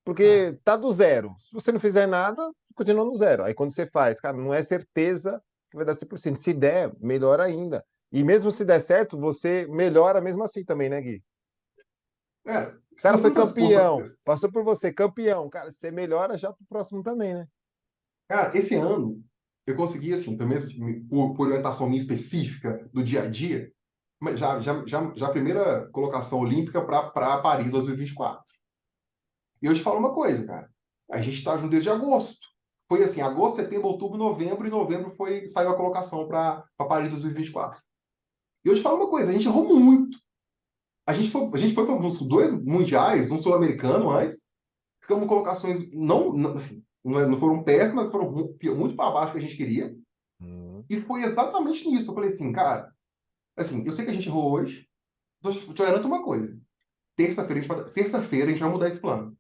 porque tá do zero. Se você não fizer nada, continua no zero. Aí quando você faz, cara, não é certeza que vai dar 100%. Se der, melhor ainda. E mesmo se der certo, você melhora mesmo assim também, né, Gui? Cara, O se cara você foi não está disposto a... campeão, passou por você, campeão. Cara, você melhora já pro próximo também, né? Cara, esse ano eu consegui, assim, pelo menos por orientação minha específica do dia a dia, mas já a primeira colocação olímpica para Paris 2024. E eu te falo uma coisa, cara. A gente está junto desde agosto. Foi assim, agosto, setembro, outubro, novembro, e novembro saiu a colocação para Paris 2024. E eu te falo uma coisa, a gente errou muito. A gente foi para uns dois mundiais, um sul-americano antes, ficamos colocações assim, não foram péssimas, foram muito para baixo do que a gente queria. Hum. E foi exatamente nisso. Eu falei assim, cara, assim, eu sei que a gente errou hoje, mas eu te garanto uma coisa. Terça-feira a gente vai mudar esse plano.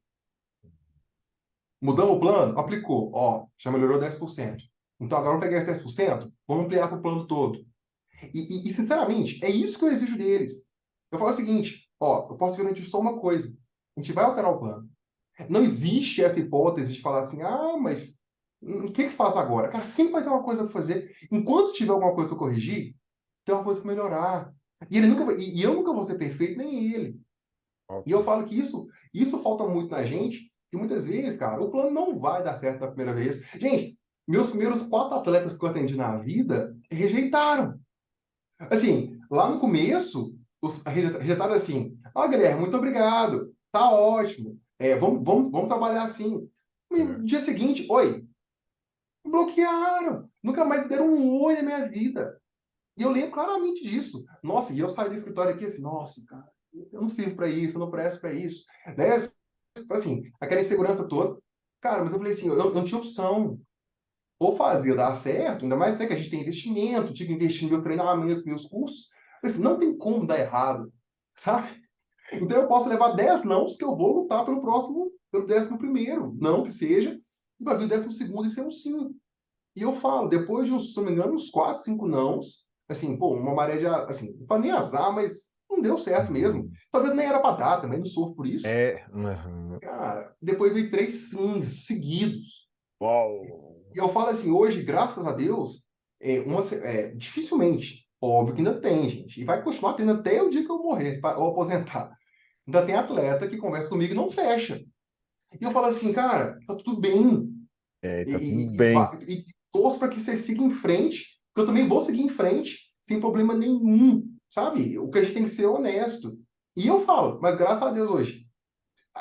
Mudamos o plano, aplicou. Ó, já melhorou 10%. Então agora vamos pegar esse 10%, vamos ampliar para o plano todo. Sinceramente, é isso que eu exijo deles. Eu falo o seguinte, ó, eu posso garantir só uma coisa. A gente vai alterar o plano. Não existe essa hipótese de falar assim, ah, mas o que que faz agora? Cara, sempre vai ter uma coisa para fazer. Enquanto tiver alguma coisa para corrigir, tem uma coisa para melhorar. E eu nunca vou ser perfeito, nem ele. E eu Ótimo. falo que isso falta muito na gente, que muitas vezes, cara, o plano não vai dar certo na primeira vez. Gente, meus primeiros 4 atletas que eu atendi na vida rejeitaram. Assim, lá no começo, rejeitaram assim: ah, Guilherme, muito obrigado, tá ótimo, vamos trabalhar assim. No É. dia seguinte, oi, bloquearam, nunca mais deram um oi na minha vida. E eu lembro claramente disso. Nossa, e eu saí do escritório aqui assim, nossa, cara, eu não sirvo para isso, eu não presto para isso. Né? Assim, aquela insegurança toda. Cara, mas eu falei assim, eu não tinha opção. Ou fazia dar certo, ainda mais até que a gente tem investimento, tive que investir em meus treinamentos, meus cursos. Eu falei assim, não tem como dar errado, sabe? Então eu posso levar 10 nãos que eu vou lutar pelo próximo, pelo 11º, não que seja, e vai vir o 12º e ser um sim. E eu falo, depois de, se não me engano, uns 4, 5 nãos, assim, pô, uma maré de, assim, não para nem azar, mas não deu certo mesmo. Uhum. Talvez nem era para dar, também não sofro por isso. É. Uhum. Cara, depois veio 3 sims seguidos. Uau. E eu falo assim, hoje, graças a Deus, dificilmente, óbvio que ainda tem, gente, e vai continuar tendo até o dia que eu morrer, ou aposentar. Ainda tem atleta que conversa comigo e não fecha. E eu falo assim, cara, tá tudo bem. É, E, tá tudo e, e, bem. e torço para que você siga em frente, porque eu também vou seguir em frente, sem problema nenhum, sabe? O que a gente tem que ser honesto. E eu falo, mas graças a Deus hoje,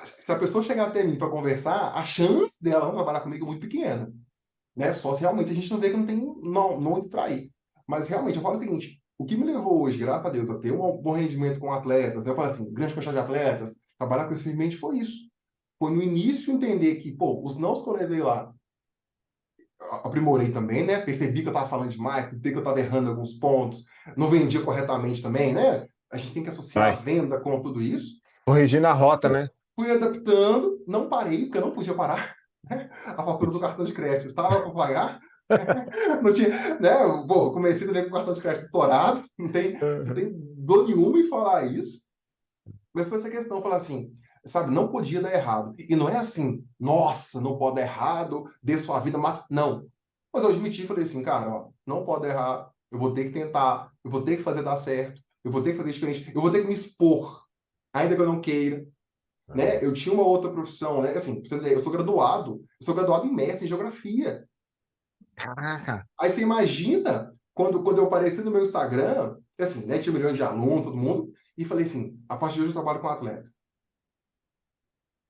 se a pessoa chegar até mim para conversar, a chance dela não trabalhar comigo é muito pequena, né? Só se realmente a gente não vê que não tem, não distrair. Mas realmente, eu falo o seguinte, o que me levou hoje, graças a Deus, a ter um bom rendimento com atletas, eu falo assim, grande quantidade de atletas, trabalhar com esse mente foi isso. Foi no início entender que, pô, os nãos que eu levei lá, aprimorei também, né? Percebi que eu estava falando demais, percebi que eu estava errando alguns pontos, não vendia corretamente também, né? A gente tem que associar a Vai. venda com tudo isso. Corrigindo a rota, né? Fui adaptando, não parei, porque eu não podia parar. Né? A fatura do cartão de crédito estava para pagar, não tinha, né? Pô, comecei também com o cartão de crédito estourado, não tem dor nenhuma em falar isso. Mas foi essa questão, falar assim, sabe, não podia dar errado. E não é assim, nossa, não pode dar errado, dê sua vida, mata. Não. Mas eu admiti, falei assim, cara, ó, não pode dar errado, eu vou ter que tentar, eu vou ter que fazer dar certo, eu vou ter que fazer diferente, eu vou ter que me expor, ainda que eu não queira, né? Eu tinha uma outra profissão, né? Assim, eu sou graduado em mestre em geografia. Caraca. Aí você imagina quando eu apareci no meu Instagram, assim, né, tinha milhões de alunos, todo mundo, e falei assim, a partir de hoje eu trabalho com atleta.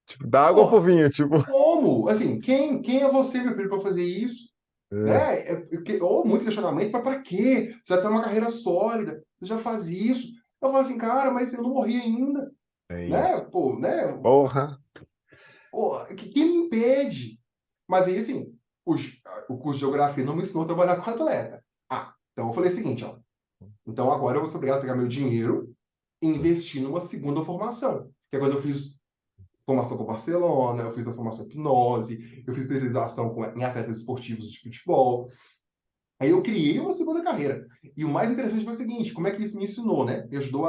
Tipo, dá água pro Pô, vinho, tipo. como? Assim, quem é você, meu filho, para fazer isso? É, Né? Ou muito questionamento, mas para quê? Você já tem uma carreira sólida, você já faz isso. Eu falo assim, cara, mas eu não morri ainda, é né? isso. Pô, né? Porra. Pô, quem me impede? Mas aí, assim, o curso de geografia não me ensinou a trabalhar com atleta. Ah, então eu falei o seguinte, ó. Então agora eu vou ser obrigado a pegar meu dinheiro e investir numa segunda formação. Que é quando eu fiz formação com Barcelona, eu fiz a formação em hipnose, eu fiz especialização em atletas esportivos de futebol. Aí eu criei uma segunda carreira. E o mais interessante foi o seguinte, como é que isso me ensinou, né? Me ajudou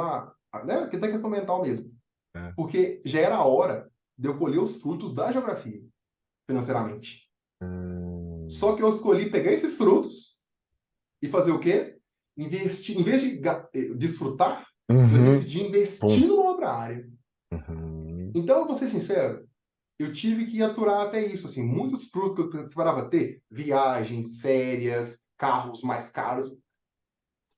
né? Que tem questão mental mesmo. É. Porque já era a hora de eu colher os frutos da geografia, financeiramente. Hum. Só que eu escolhi pegar esses frutos e fazer o quê? investir, em vez de desfrutar, eu Uhum. decidi Pum. investir numa outra área. Uhum. Então, eu vou ser sincero, eu tive que aturar até isso, assim, muitos frutos que eu esperava ter, viagens, férias, carros mais caros,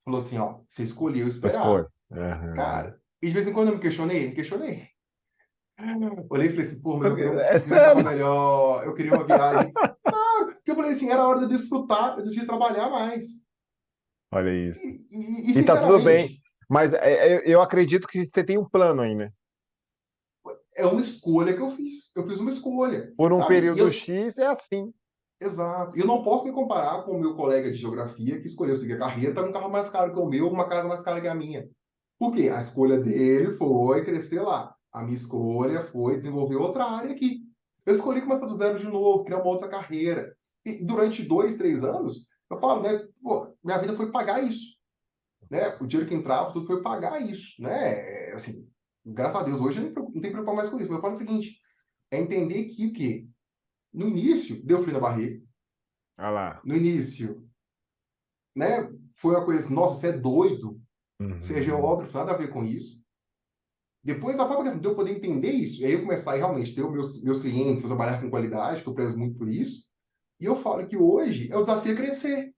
falou assim, ó, você escolheu esperar. Escolha. Uhum. Cara, e de vez em quando eu me questionei. Olhei e falei assim, pô, mas É eu queria um carro sério? melhor, eu queria uma viagem. Claro, porque eu falei assim, era hora de eu desfrutar, eu decidi trabalhar mais. Olha isso. E tá tudo bem. Sinceramente, Mas eu acredito que você tem um plano aí, né? é uma escolha que eu fiz. Eu fiz uma escolha, Por um sabe? E período eu, X é assim. exato. Eu não posso me comparar com o meu colega de geografia que escolheu seguir a carreira, tá com um carro mais caro que o meu, uma casa mais cara que a minha. Por quê? A escolha dele foi crescer lá. A minha escolha foi desenvolver outra área aqui. Eu escolhi começar do zero de novo, criar uma outra carreira. E durante 2, 3 anos, eu falo, né? Pô, minha vida foi pagar isso, né? O dinheiro que entrava, tudo foi pagar isso, né? Assim, graças a Deus, hoje eu não tenho que preocupar mais com isso. Mas eu falo o seguinte, é entender que o quê? No início, deu frio na barriga. Olha lá. No início, né? Foi uma coisa assim, nossa, você é doido. Você é Uhum. geógrafo, nada a ver com isso. Depois, a própria questão de eu poder entender isso, e aí eu começar a realmente ter os meus clientes, eu trabalhar com qualidade, que eu prezo muito por isso, e eu falo que hoje é o desafio é crescer.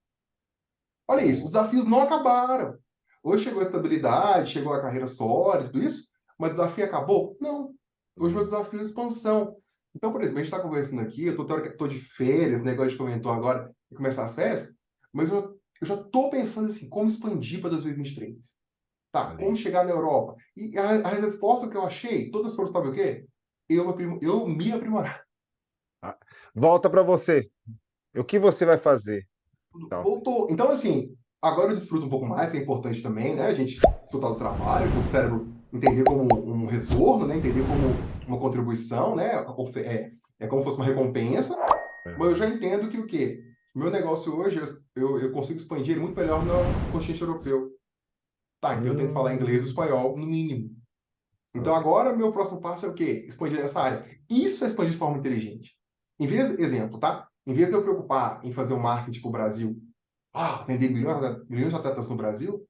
Olha isso, os desafios não acabaram. Hoje chegou a estabilidade, chegou a carreira sólida, tudo isso, mas o desafio acabou? Não. Hoje o meu Uhum. desafio é expansão. Então, por exemplo, a gente está conversando aqui, eu tô de férias, né, igual a gente comentou agora, de começar as férias, mas eu já estou pensando assim, como expandir para 2023. Tá, Olha como isso. chegar na Europa? E a resposta que eu achei, todas foram, sabe o quê? Eu me aprimorar. Ah, volta para você. O que você vai fazer? Tal. Voltou. Então, assim, agora eu desfruto um pouco mais, que é importante também, né? A gente desfrutar do trabalho, o cérebro entender como um retorno, né? Entender como uma contribuição, né? É como se fosse uma recompensa. Mas eu já Uhum. entendo que o quê? Meu negócio hoje, eu consigo expandir ele muito melhor no continente europeu. Tá, então eu tenho que falar inglês e Hum. espanhol no mínimo. Então Ok. agora meu próximo passo é o quê? Expandir essa área. Isso é expandir de forma inteligente. Em vez, exemplo, tá? Em vez de eu preocupar em fazer um marketing para o Brasil, vender milhões de atletas no Brasil,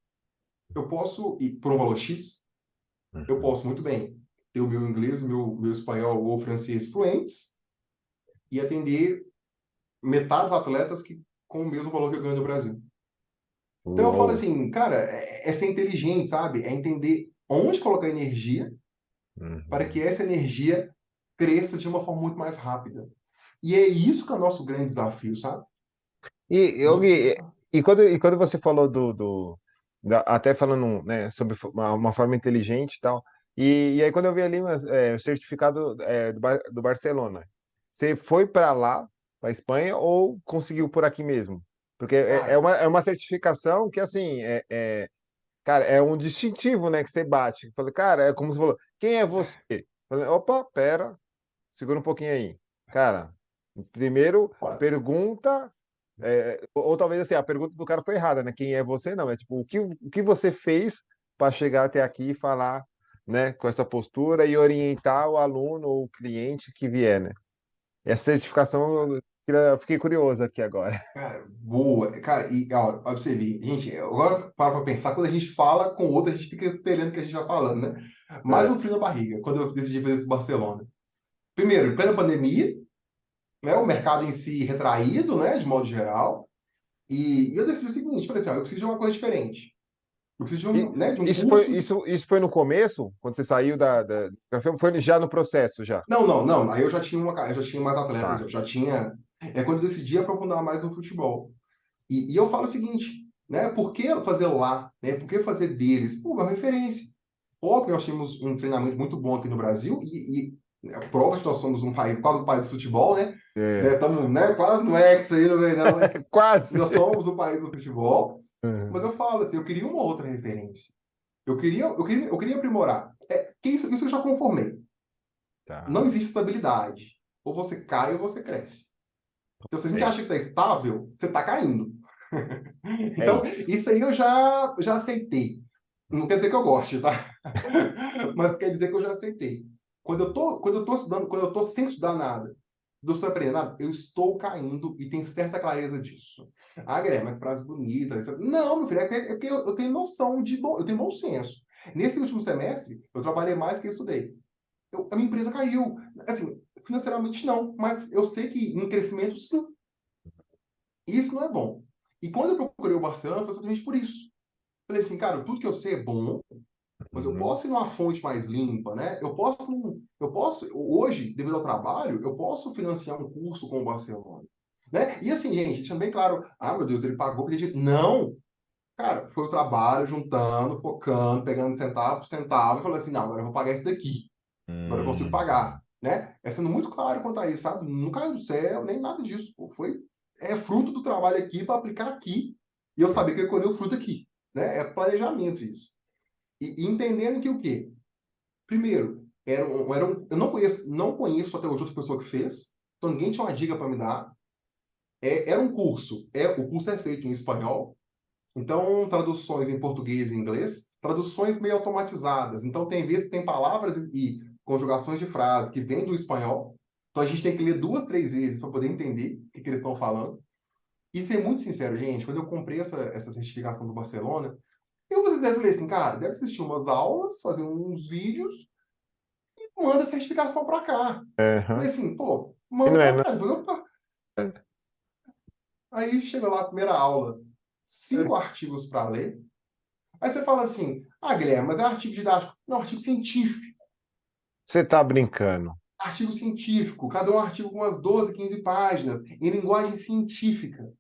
eu posso, e por um valor X, eu Uhum. posso muito bem ter o meu inglês, meu espanhol ou francês fluentes e atender metade dos atletas que, com o mesmo valor que eu ganho no Brasil. Então eu falo Uou. assim, cara, é ser inteligente, sabe? É entender onde colocar energia para que Uhum. essa energia cresça de uma forma muito mais rápida. E é isso que é o nosso grande desafio, sabe? A gente Gui, pensar. e quando você falou até falando, né, sobre uma forma inteligente e tal, e aí quando eu vi ali o certificado do Barcelona, você foi para lá, para Espanha, ou conseguiu por aqui mesmo? Porque Cara, é uma certificação que, assim, cara, é um distintivo, né, que você bate. Falei, cara, é como você falou, quem é você? Falei, opa, pera, segura um pouquinho aí. Cara, primeiro pergunta, ou talvez assim, a pergunta do cara foi errada, né? Quem é você? Não, é tipo, o que você fez para chegar até aqui e falar, né, com essa postura e orientar o aluno ou o cliente que vier, né? Essa certificação, eu fiquei curioso aqui agora. cara, boa. Cara, e ó, observe, gente, agora para pensar, quando a gente fala com outro, a gente fica esperando o que a gente vai falando, né? Mais É. um frio na barriga, quando eu decidi fazer isso em Barcelona. Primeiro, em plena pandemia, né? O mercado em si retraído, né? De modo geral. E eu decidi o seguinte, falei assim, ó, eu preciso de uma coisa diferente. Eu preciso de E um isso foi, curso. isso foi no começo, quando você saiu foi já no processo já. Não, não, não. Aí eu já tinha mais atletas, Tá. eu já tinha. É quando eu decidi aprofundar mais no futebol. E eu falo o seguinte, né? Por que fazer lá? Né? Por que fazer deles? Pô, é uma referência. Óbvio, nós temos um treinamento muito bom aqui no Brasil né, prova que nós somos um país, quase um país de futebol, né? É. Estamos, né, quase no Hexa aí, não vem não, mas Quase. nós somos um país do futebol. Mas Uhum. eu falo assim, eu queria uma outra referência. Eu queria aprimorar. Que isso eu já conformei. Não Tá. existe estabilidade. Ou você cai ou você cresce. Então, se a gente É acha isso. que está estável, você está caindo. É Então, isso. isso aí eu já aceitei. Não quer dizer que eu goste, tá? Mas quer dizer que eu já aceitei. Quando eu tô estudando, quando eu tô sem estudar nada, não estou aprendendo nada, eu estou caindo e tenho certa clareza disso. Ah, Guilherme, que frase bonita. Não, meu filho, é porque eu tenho noção eu tenho bom senso. Nesse último semestre, eu trabalhei mais que eu estudei. A minha empresa caiu. Assim, financeiramente não, mas eu sei que em crescimento sim. Isso não é bom. E quando eu procurei o Barcelona, foi exatamente por isso. Falei assim, cara, tudo que eu sei é bom, mas eu Uhum. posso ir numa fonte mais limpa, né? Eu posso, hoje, devido ao trabalho, eu posso financiar um curso com o Barcelona, né? E assim, gente, deixando bem claro, ah, meu Deus, ele pagou porque ele... Não! Cara, foi o trabalho juntando, focando, pegando centavo por centavo e falando assim, não, agora eu vou pagar isso daqui. Agora eu consigo pagar, né? É sendo muito claro quanto a isso, sabe? Não caiu do céu, nem nada disso. Pô. É fruto do trabalho aqui para aplicar aqui. E eu sabia que eu ia colher o fruto aqui, né? É planejamento isso. E entendendo que o quê? Primeiro, eu não conheço até hoje outra pessoa que fez, então ninguém tinha uma dica para me dar. Era um curso, o curso é feito em espanhol, então traduções em português e inglês, traduções meio automatizadas. Então tem vezes que tem palavras e conjugações de frase que vêm do espanhol, então a gente tem que ler 2, 3 vezes para poder entender o que eles estão falando. E ser muito sincero, gente, quando eu comprei essa certificação do Barcelona, você deve ler assim, cara, deve assistir umas aulas, fazer uns vídeos, manda a certificação para cá. Falei Uhum. assim, pô, E manda não é, para não. cá. Aí chega lá a primeira aula, 5 artigos para ler. Aí você fala assim, ah, Guilherme, mas é artigo didático. Não, artigo científico. Você tá brincando. Artigo científico. Cada um artigo com umas 12, 15 páginas, em linguagem científica.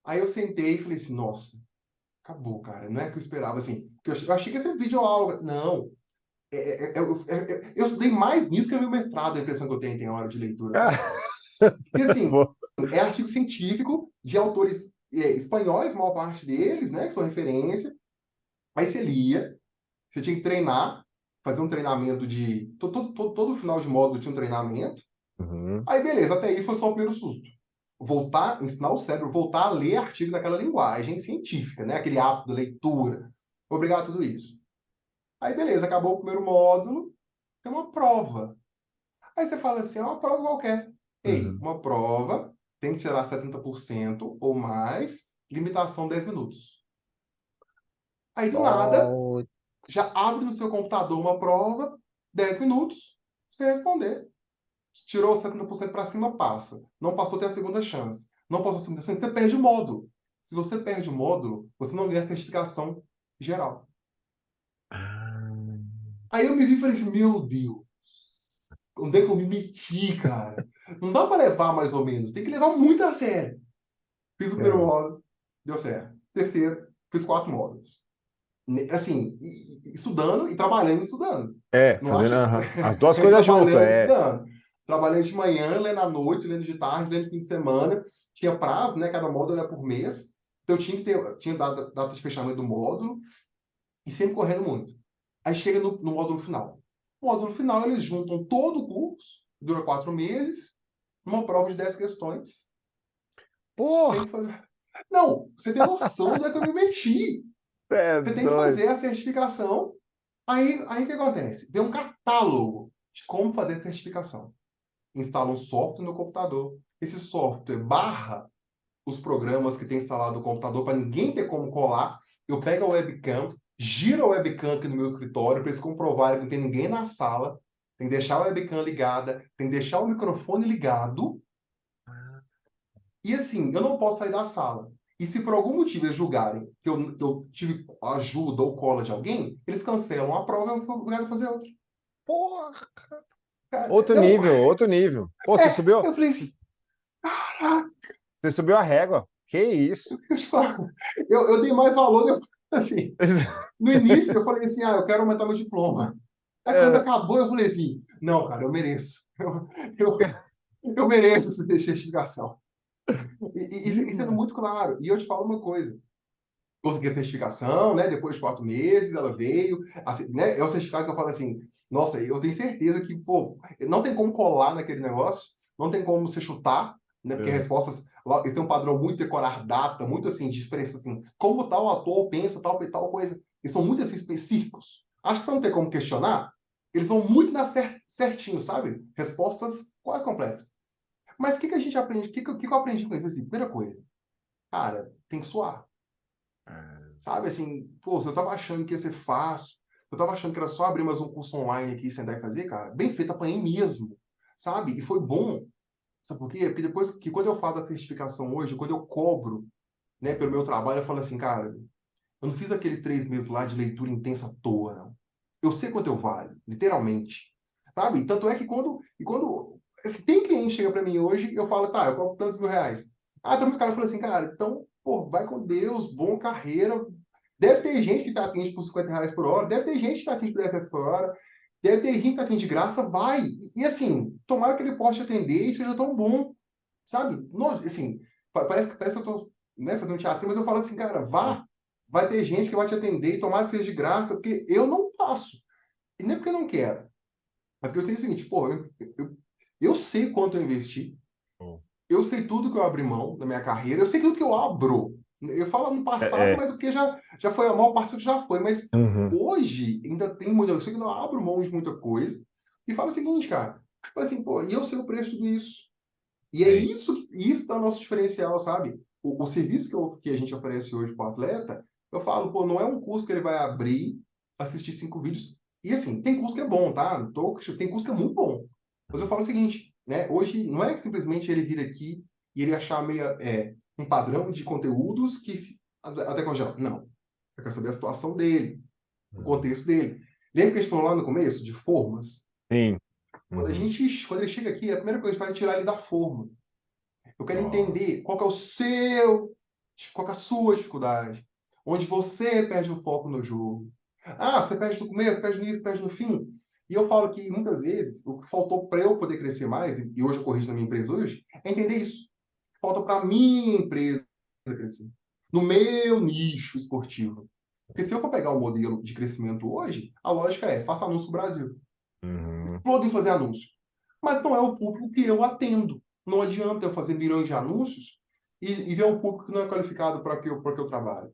Aí eu sentei e falei assim, nossa, acabou, cara. Não é o que eu esperava, assim. Porque eu achei que ia ser videoaula. Não. Eu estudei mais nisso que no meu mestrado, a impressão que eu tenho, tem hora de leitura, sabe? Porque, assim, Boa. é artigo científico de autores espanhóis, a maior parte deles, né, que são referência. Aí você lia, você tinha que treinar, fazer um treinamento de... Todo final de módulo tinha um treinamento. Uhum. Aí, beleza, até aí foi só o primeiro susto. Voltar, ensinar o cérebro, voltar a ler artigo daquela linguagem científica, né? Aquele hábito da leitura. Obrigado a tudo isso. Aí, beleza, acabou o primeiro módulo, tem uma prova. Aí você fala assim, é uma prova qualquer. Ei, Uhum. uma prova tem que tirar 70% ou mais, limitação 10 minutos. Aí, do nada, já Putz. abre no seu computador uma prova, 10 minutos, você responder. Tirou 70% para cima, passa. Não passou, tem a segunda chance. Não passou a segunda chance, você perde o módulo. Se você perde o módulo, você não ganha a certificação geral. Ah, Aí eu me vi e falei assim, meu Deus, onde é que eu me meti, cara? Não dá para levar mais ou menos, tem que levar muito a sério. Fiz o primeiro é. módulo, deu certo. Terceiro, fiz 4 módulos. Assim, estudando e trabalhando e estudando. Não Fazendo acha que aham. As duas coisas juntas, trabalhando e é. estudando. Trabalhando de manhã, lendo à noite, lendo de tarde, lendo de fim de semana. Tinha prazo, né? Cada módulo era por mês. Então eu tinha data de fechamento do módulo e sempre correndo muito. Aí chega no módulo final. No módulo final, eles juntam todo o curso, dura 4 meses, numa prova de 10 questões. Tem Porra, que fazer. Não, você tem noção do que eu me meti. cê é Você tem que doido. fazer a certificação. Aí o que acontece? Tem um catálogo de como fazer a certificação. Instala um software no computador. Esse software barra os programas que tem instalado no computador para ninguém ter como colar. Eu pego a webcam, giro a webcam aqui no meu escritório para eles comprovarem que não tem ninguém na sala. Tem que deixar a webcam ligada, tem que deixar o microfone ligado. E assim, eu não posso sair da sala. E se por algum motivo eles julgarem que eu tive ajuda ou cola de alguém, eles cancelam a prova e eu vou obrigado a fazer outra. Porra. Cara, Outro não, nível, outro nível. Pô, eu falei assim, caraca, você subiu a régua. Que isso? eu te falo, eu dei mais valor, assim, no início eu falei assim, eu quero aumentar meu diploma. Aí quando É, acabou, eu falei assim, não, cara, eu mereço. Eu, eu mereço essa certificação. E sendo muito claro, e eu te falo uma coisa, consegui a certificação, né? Depois de 4 meses, ela veio, assim, né? É o certificado que eu falo assim, nossa, eu tenho certeza que, pô, não tem como colar naquele negócio, não tem como você chutar, né? Porque é. respostas, lá, eles têm um padrão muito decorar data, muito assim, de expressa assim, como tal ator pensa tal e tal coisa. Eles são muito assim específicos. Acho que não tem como questionar, Eles vão muito na certinho, sabe? Respostas quase completas. Mas o que a gente aprende? O que eu aprendi com isso? Assim, primeira coisa, cara, tem que suar. Sabe, assim, pô, você tava achando que ia ser fácil, eu tava achando que era só abrir mais um curso online aqui, sentar e fazer, cara, bem feito, apanhei mesmo, sabe? E foi bom. Sabe por quê? Porque depois que quando eu falo da certificação hoje, quando eu cobro, né, pelo meu trabalho, eu falo assim, cara, eu não fiz aqueles 3 meses lá de leitura intensa à toa, não. Eu sei quanto eu valho, literalmente. Sabe? Tanto é que quando assim, tem cliente que chega para mim hoje, eu falo, tá, eu cobro tantos mil reais. Ah, então o cara falou assim, cara, então, pô, vai com Deus, bom carreira. Deve ter gente que tá atende por 50 reais por hora, deve ter gente que tá atende por 10 reais por hora, deve ter gente que tá atende de graça, vai. E assim, tomara que ele possa atender e seja tão bom, sabe? Não, assim, parece que eu tô, né, fazendo teatro, mas eu falo assim, cara, vá, vai ter gente que vai te atender e tomara que seja de graça, porque eu não faço. E nem porque eu não quero. É porque eu tenho o seguinte, pô, eu sei quanto eu investi, eu sei tudo que eu abri mão da minha carreira, eu sei tudo que eu abro. Eu falo no passado, É. mas porque já foi a maior parte que já foi. Mas Uhum. hoje ainda tem muita. Eu sei que eu não abro mão de muita coisa. E falo o seguinte, cara. Falo assim, pô, e eu sei o preço de tudo isso. E é É. isso é o nosso diferencial, sabe? O serviço que a gente oferece hoje para o atleta, eu falo, pô, não é um curso que ele vai abrir, assistir 5 vídeos. E assim, tem curso que é bom, tá? Tem curso que é muito bom. Mas eu falo o seguinte, né? Hoje não é simplesmente ele vir aqui e ele achar um padrão de conteúdos que até congela. Não. Eu quero saber a situação dele, o Uhum. contexto dele. Lembra que a gente falou lá no começo de formas? Sim. Quando Uhum. quando ele chega aqui, a primeira coisa que a gente vai tirar ele da forma. Eu quero Ó. entender qual que é a sua dificuldade, onde você perde o foco no jogo. Ah, você perde no começo, perde no início, perde no fim. E eu falo que muitas vezes o que faltou para eu poder crescer mais, e hoje eu corrijo na minha empresa hoje, é entender isso. Falta para a minha empresa crescer, no meu nicho esportivo. Porque se eu for pegar o modelo de crescimento hoje, a lógica é, faça anúncio no Brasil. Uhum. Explodem fazer anúncio. Mas não é o público que eu atendo. Não adianta eu fazer milhões de anúncios e ver um público que não é qualificado para que eu trabalho.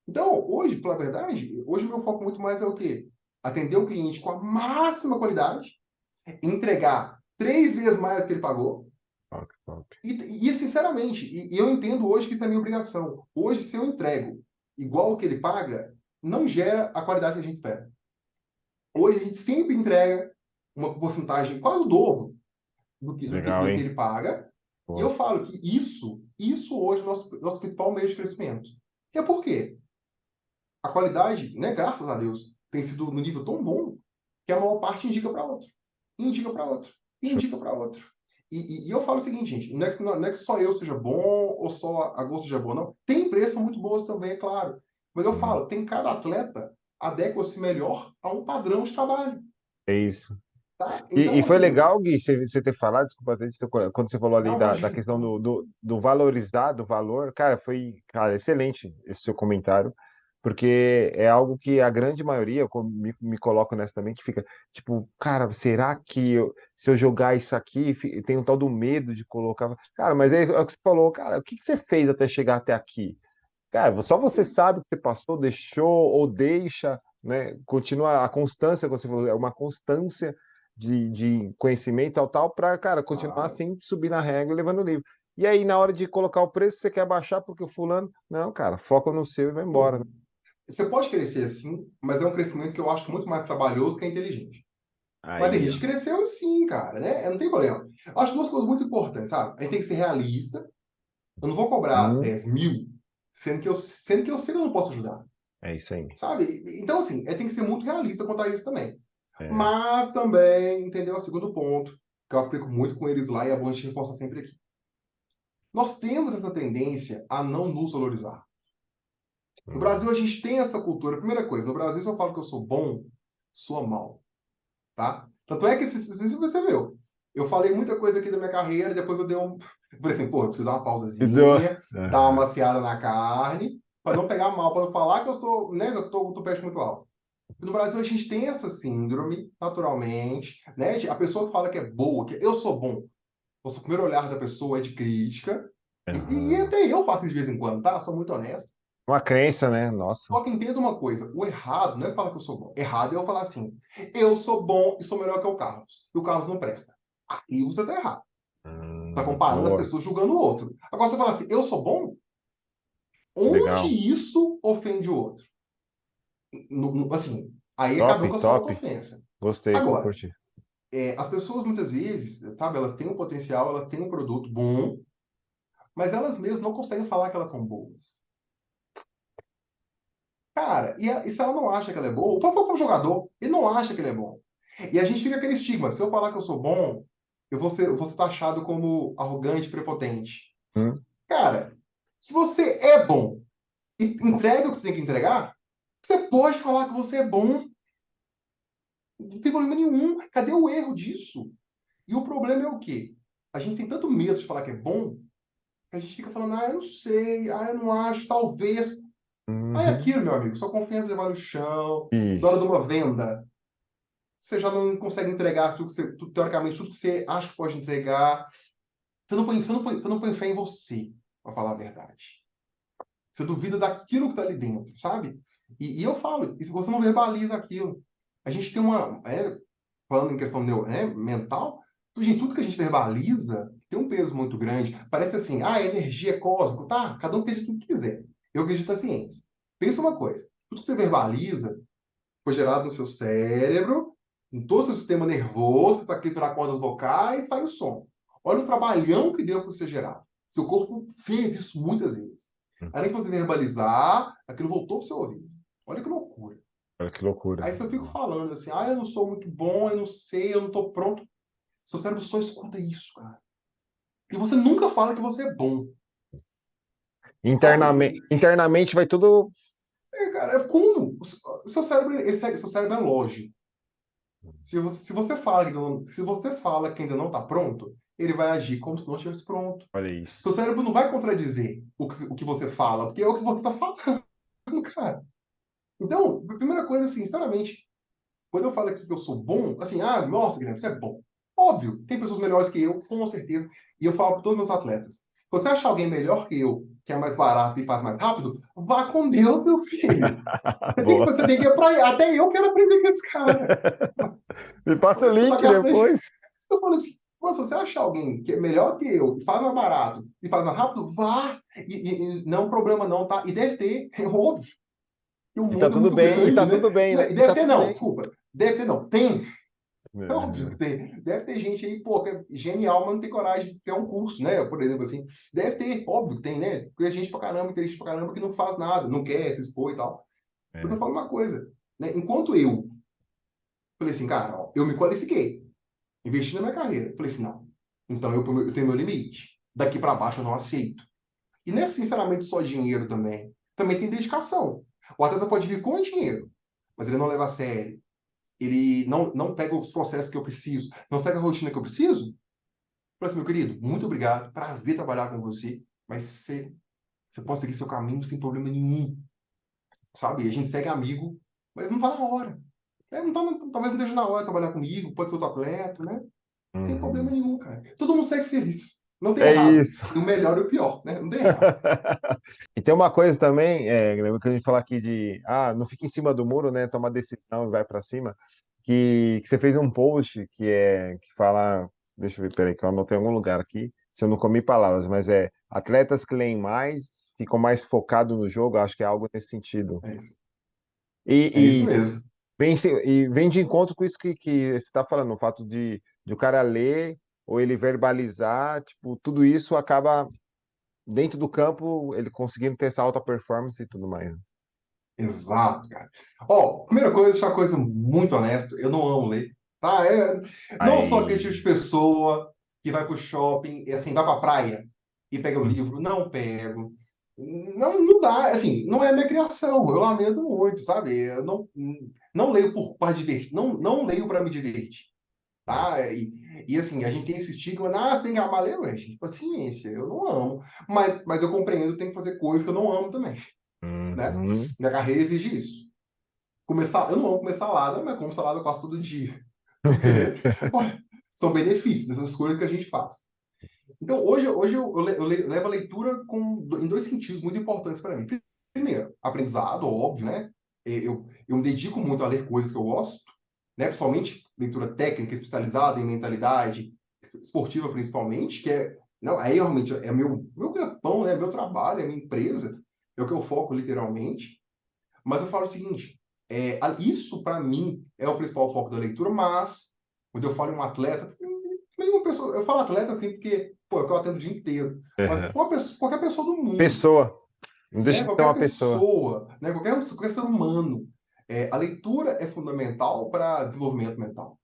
Então, hoje, pela verdade, hoje o meu foco muito mais é o quê? Atender o cliente com a máxima qualidade, entregar 3 vezes mais que ele pagou. Top, top. Sinceramente, e eu entendo hoje que isso é minha obrigação. Hoje, se eu entrego igual o que ele paga, não gera a qualidade que a gente espera. Hoje, a gente sempre entrega uma porcentagem quase o dobro do Legal, que hein? ele paga. E eu Pô. falo que isso hoje é o nosso principal meio de crescimento. E é por quê? A qualidade, né, graças a Deus, tem sido no nível tão bom que a maior parte indica para outro. Indica para outro. Show. Indica para outro. E eu falo o seguinte, gente, não é que só eu seja bom ou só a Gol seja boa, não. Tem empresas muito boas também, é claro. Mas eu Uhum. falo, tem cada atleta adequa-se melhor a um padrão de trabalho. É isso. Tá? E Então, foi assim, legal, Gui, você ter falado, desculpa, quando você falou ali não, da imagina. questão do valorizar, do valor, cara, foi, cara, excelente esse seu comentário, porque é algo que a grande maioria, eu me coloco nessa também, que fica, tipo, cara, será que se eu jogar isso aqui, tem um tal do medo de colocar. Cara, mas é o que você falou, cara, o que que você fez até chegar até aqui? Cara, só você sabe o que você passou, deixou ou deixa, né? Continua a constância, como você falou, é uma constância de conhecimento tal, tal, para, cara, continuar Claro. assim, subir na régua e levando o livro. E aí, na hora de colocar o preço, você quer baixar porque o fulano. Não, cara, foca no seu e vai embora, né? Pô, você pode crescer assim, mas é um crescimento que eu acho muito mais trabalhoso que é inteligente. Mas tem Aí, gente ó. que cresceu assim, cara, né? Não tem problema. Eu acho duas coisas muito importantes, sabe? A gente tem que ser realista. Eu não vou cobrar Hum, 10 mil, sendo que eu sei que eu não posso ajudar, é isso aí. sabe? Então, assim, tem que ser muito realista quanto a isso também. É. Mas também, entendeu? O segundo ponto, que eu aplico muito com eles lá e é bom a gente reforça sempre aqui. Nós temos essa tendência a não nos valorizar. No Hum. Brasil, a gente tem essa cultura. Primeira coisa, no Brasil, se eu falo que eu sou bom, sou mal, tá? Tanto é que se você viu, eu falei muita coisa aqui da minha carreira, depois eu dei um. Eu falei assim, pô, eu preciso dar uma E do... pausazinha, dar uma Aham. maciada na carne, para não pegar mal, para não falar que eu sou, né, que eu tô peixe muito alto. No Brasil, a gente tem essa síndrome, naturalmente, né? A pessoa que fala que é boa, que eu sou bom, o primeiro olhar da pessoa é de crítica, e Aham. até eu faço isso de vez em quando, tá? Sou muito honesto. Uma crença, né? Nossa. Só que entenda uma coisa, o errado não é falar que eu sou bom. Errado é eu falar assim, eu sou bom e sou melhor que o Carlos. E o Carlos não presta. Aí você tá errado. Tá comparando as Boa. pessoas julgando o outro. Agora você fala assim, eu sou bom? Onde Legal. isso ofende o outro? Assim, aí é Top, cada um com a sua top. autoofensa. Gostei, Agora, curti. as pessoas muitas vezes, sabe, elas têm um potencial, elas têm um produto bom, mas elas mesmas não conseguem falar que elas são boas. Cara, e se ela não acha que ela é boa, o próprio jogador, ele não acha que ele é bom. E a gente fica aquele estigma, se eu falar que eu sou bom, eu vou ser taxado como arrogante, prepotente. Hum? Cara, se você é bom e entrega o que você tem que entregar, você pode falar que você é bom. Não tem problema nenhum. Cadê o erro disso? E o problema é o quê? A gente tem tanto medo de falar que é bom, que a gente fica falando, eu não sei, eu não acho, talvez. Aí é Uhum. aquilo, meu amigo, sua confiança levar no chão, na hora de Ixi. uma venda, você já não consegue entregar tudo que você, teoricamente, tudo que você acha que pode entregar. Você não põe fé em você, para falar a verdade. Você duvida daquilo que está ali dentro, sabe? E eu falo, e se você não verbaliza aquilo? A gente tem falando em questão mental, gente, tudo que a gente verbaliza tem um peso muito grande. Parece assim, energia é cósmico, tá? Cada um acredita no que quiser. Eu acredito na ciência. Pensa uma coisa, tudo que você verbaliza foi gerado no seu cérebro, em todo o seu sistema nervoso, que está aqui para cordas vocais, sai o som. Olha o trabalhão que deu para você gerar. Seu corpo fez isso muitas vezes. Além de você verbalizar, aquilo voltou para o seu ouvido. Olha que loucura. Olha que loucura. Aí se eu fico falando assim, eu não sou muito bom, eu não sei, eu não estou pronto. Seu cérebro só escuta isso, cara. E você nunca fala que você é bom, sabe? Internamente vai tudo. Cara, é como? O seu cérebro, seu cérebro é lógico. Se você fala que ainda não está pronto, ele vai agir como se não estivesse pronto. Olha Seu isso. cérebro não vai contradizer o que você fala, porque é o que você está falando, cara. Então, a primeira coisa, assim, sinceramente, quando eu falo aqui que eu sou bom, assim, nossa, Guilherme, você é bom. Óbvio, tem pessoas melhores que eu, com certeza. E eu falo para todos os meus atletas: se você achar alguém melhor que eu, que é mais barato e faz mais rápido, vá com Deus, meu filho. Boa. Você tem que ir pra. Até eu quero aprender com esse cara. Me passa o Você tá link gastando. depois. Eu falo assim: se você achar alguém que é melhor que eu, que faz mais barato e faz mais rápido, vá. E não é um problema, não, tá? E deve ter, é óbvio. Que o E tá mundo é tudo muito bem, e grande, tá né? tudo bem, né? E E tá deve ter, tudo não, bem. desculpa. Deve ter, não. Tem. É óbvio que É. tem. Deve ter gente aí, pô, que é genial, mas não tem coragem de ter um curso, né? Por exemplo, assim. Deve ter, óbvio que tem, né? Porque a gente pra caramba, tem gente pra caramba que não faz nada, não quer se expor e tal. Mas eu É. falo uma coisa, né? Enquanto eu falei assim, cara, ó, eu me qualifiquei, investi na minha carreira. Falei assim, não. Então eu tenho meu limite. Daqui para baixo eu não aceito. E não é sinceramente só dinheiro também. Também tem dedicação. O atleta pode vir com dinheiro, mas ele não leva a sério. Ele não pega os processos que eu preciso, não segue a rotina que eu preciso. Falei assim, meu querido, muito obrigado, prazer trabalhar com você, mas você pode seguir seu caminho sem problema nenhum, sabe? E a gente segue amigo, mas não tá na hora. Não tá, talvez não esteja na hora de trabalhar comigo, pode ser outro atleta, né? Sem problema Uhum. nenhum, cara. Todo mundo segue feliz. Não tem É errado. isso. Tem o melhor e o pior, né? Não tem errado. E tem uma coisa também, lembra que a gente fala aqui de, não fica em cima do muro, né? Toma decisão e vai para cima. Que você fez um post que fala, deixa eu ver, peraí, que eu anotei em algum lugar aqui, se eu não comi palavras, mas atletas que leem mais, ficam mais focados no jogo, acho que é algo nesse sentido. É isso, é isso E, e mesmo. vem de encontro com isso que você está falando, o fato de o cara ler ou ele verbalizar, tipo, tudo isso acaba dentro do campo, ele conseguindo ter essa alta performance e tudo mais. Exato, cara. Ó, primeira coisa, deixar uma coisa muito honesta, eu não amo ler, tá? Não sou aquele tipo Aí. de pessoa que vai pro shopping, e assim, vai pra praia e pega o livro. Não pego. Não, não dá, assim, não é a minha criação, eu lamento muito, sabe? Eu não leio para divertir, não leio para me divertir, tá? E assim, a gente tem esse estigma, você tem que amar ler, ué, gente, paciência, eu não amo, mas eu compreendo, tem que fazer coisas que eu não amo também, né? Uhum. Minha carreira exige isso. Eu não amo comer salada, mas como salada quase todo dia. Olha, são benefícios dessas coisas que a gente faz. Então, hoje eu levo a leitura em dois sentidos muito importantes para mim. primeiro, aprendizado, óbvio, né? Eu me dedico muito a ler coisas que eu gosto, né? Principalmente leitura técnica, especializada em mentalidade esportiva, principalmente, que é, não, aí realmente é meu ganha-pão, né? Meu trabalho, é minha empresa, é o que eu foco literalmente. Mas eu falo o seguinte, isso para mim é o principal foco da leitura, mas quando eu falo em um atleta, nenhuma pessoa, eu falo atleta assim porque, pô, é que eu atendo o dia inteiro, mas Aham. qualquer pessoa do mundo, Pessoa. Não né? deixa de ser Qualquer uma pessoa. pessoa, né? Qualquer ser humano. A leitura é fundamental para desenvolvimento mental.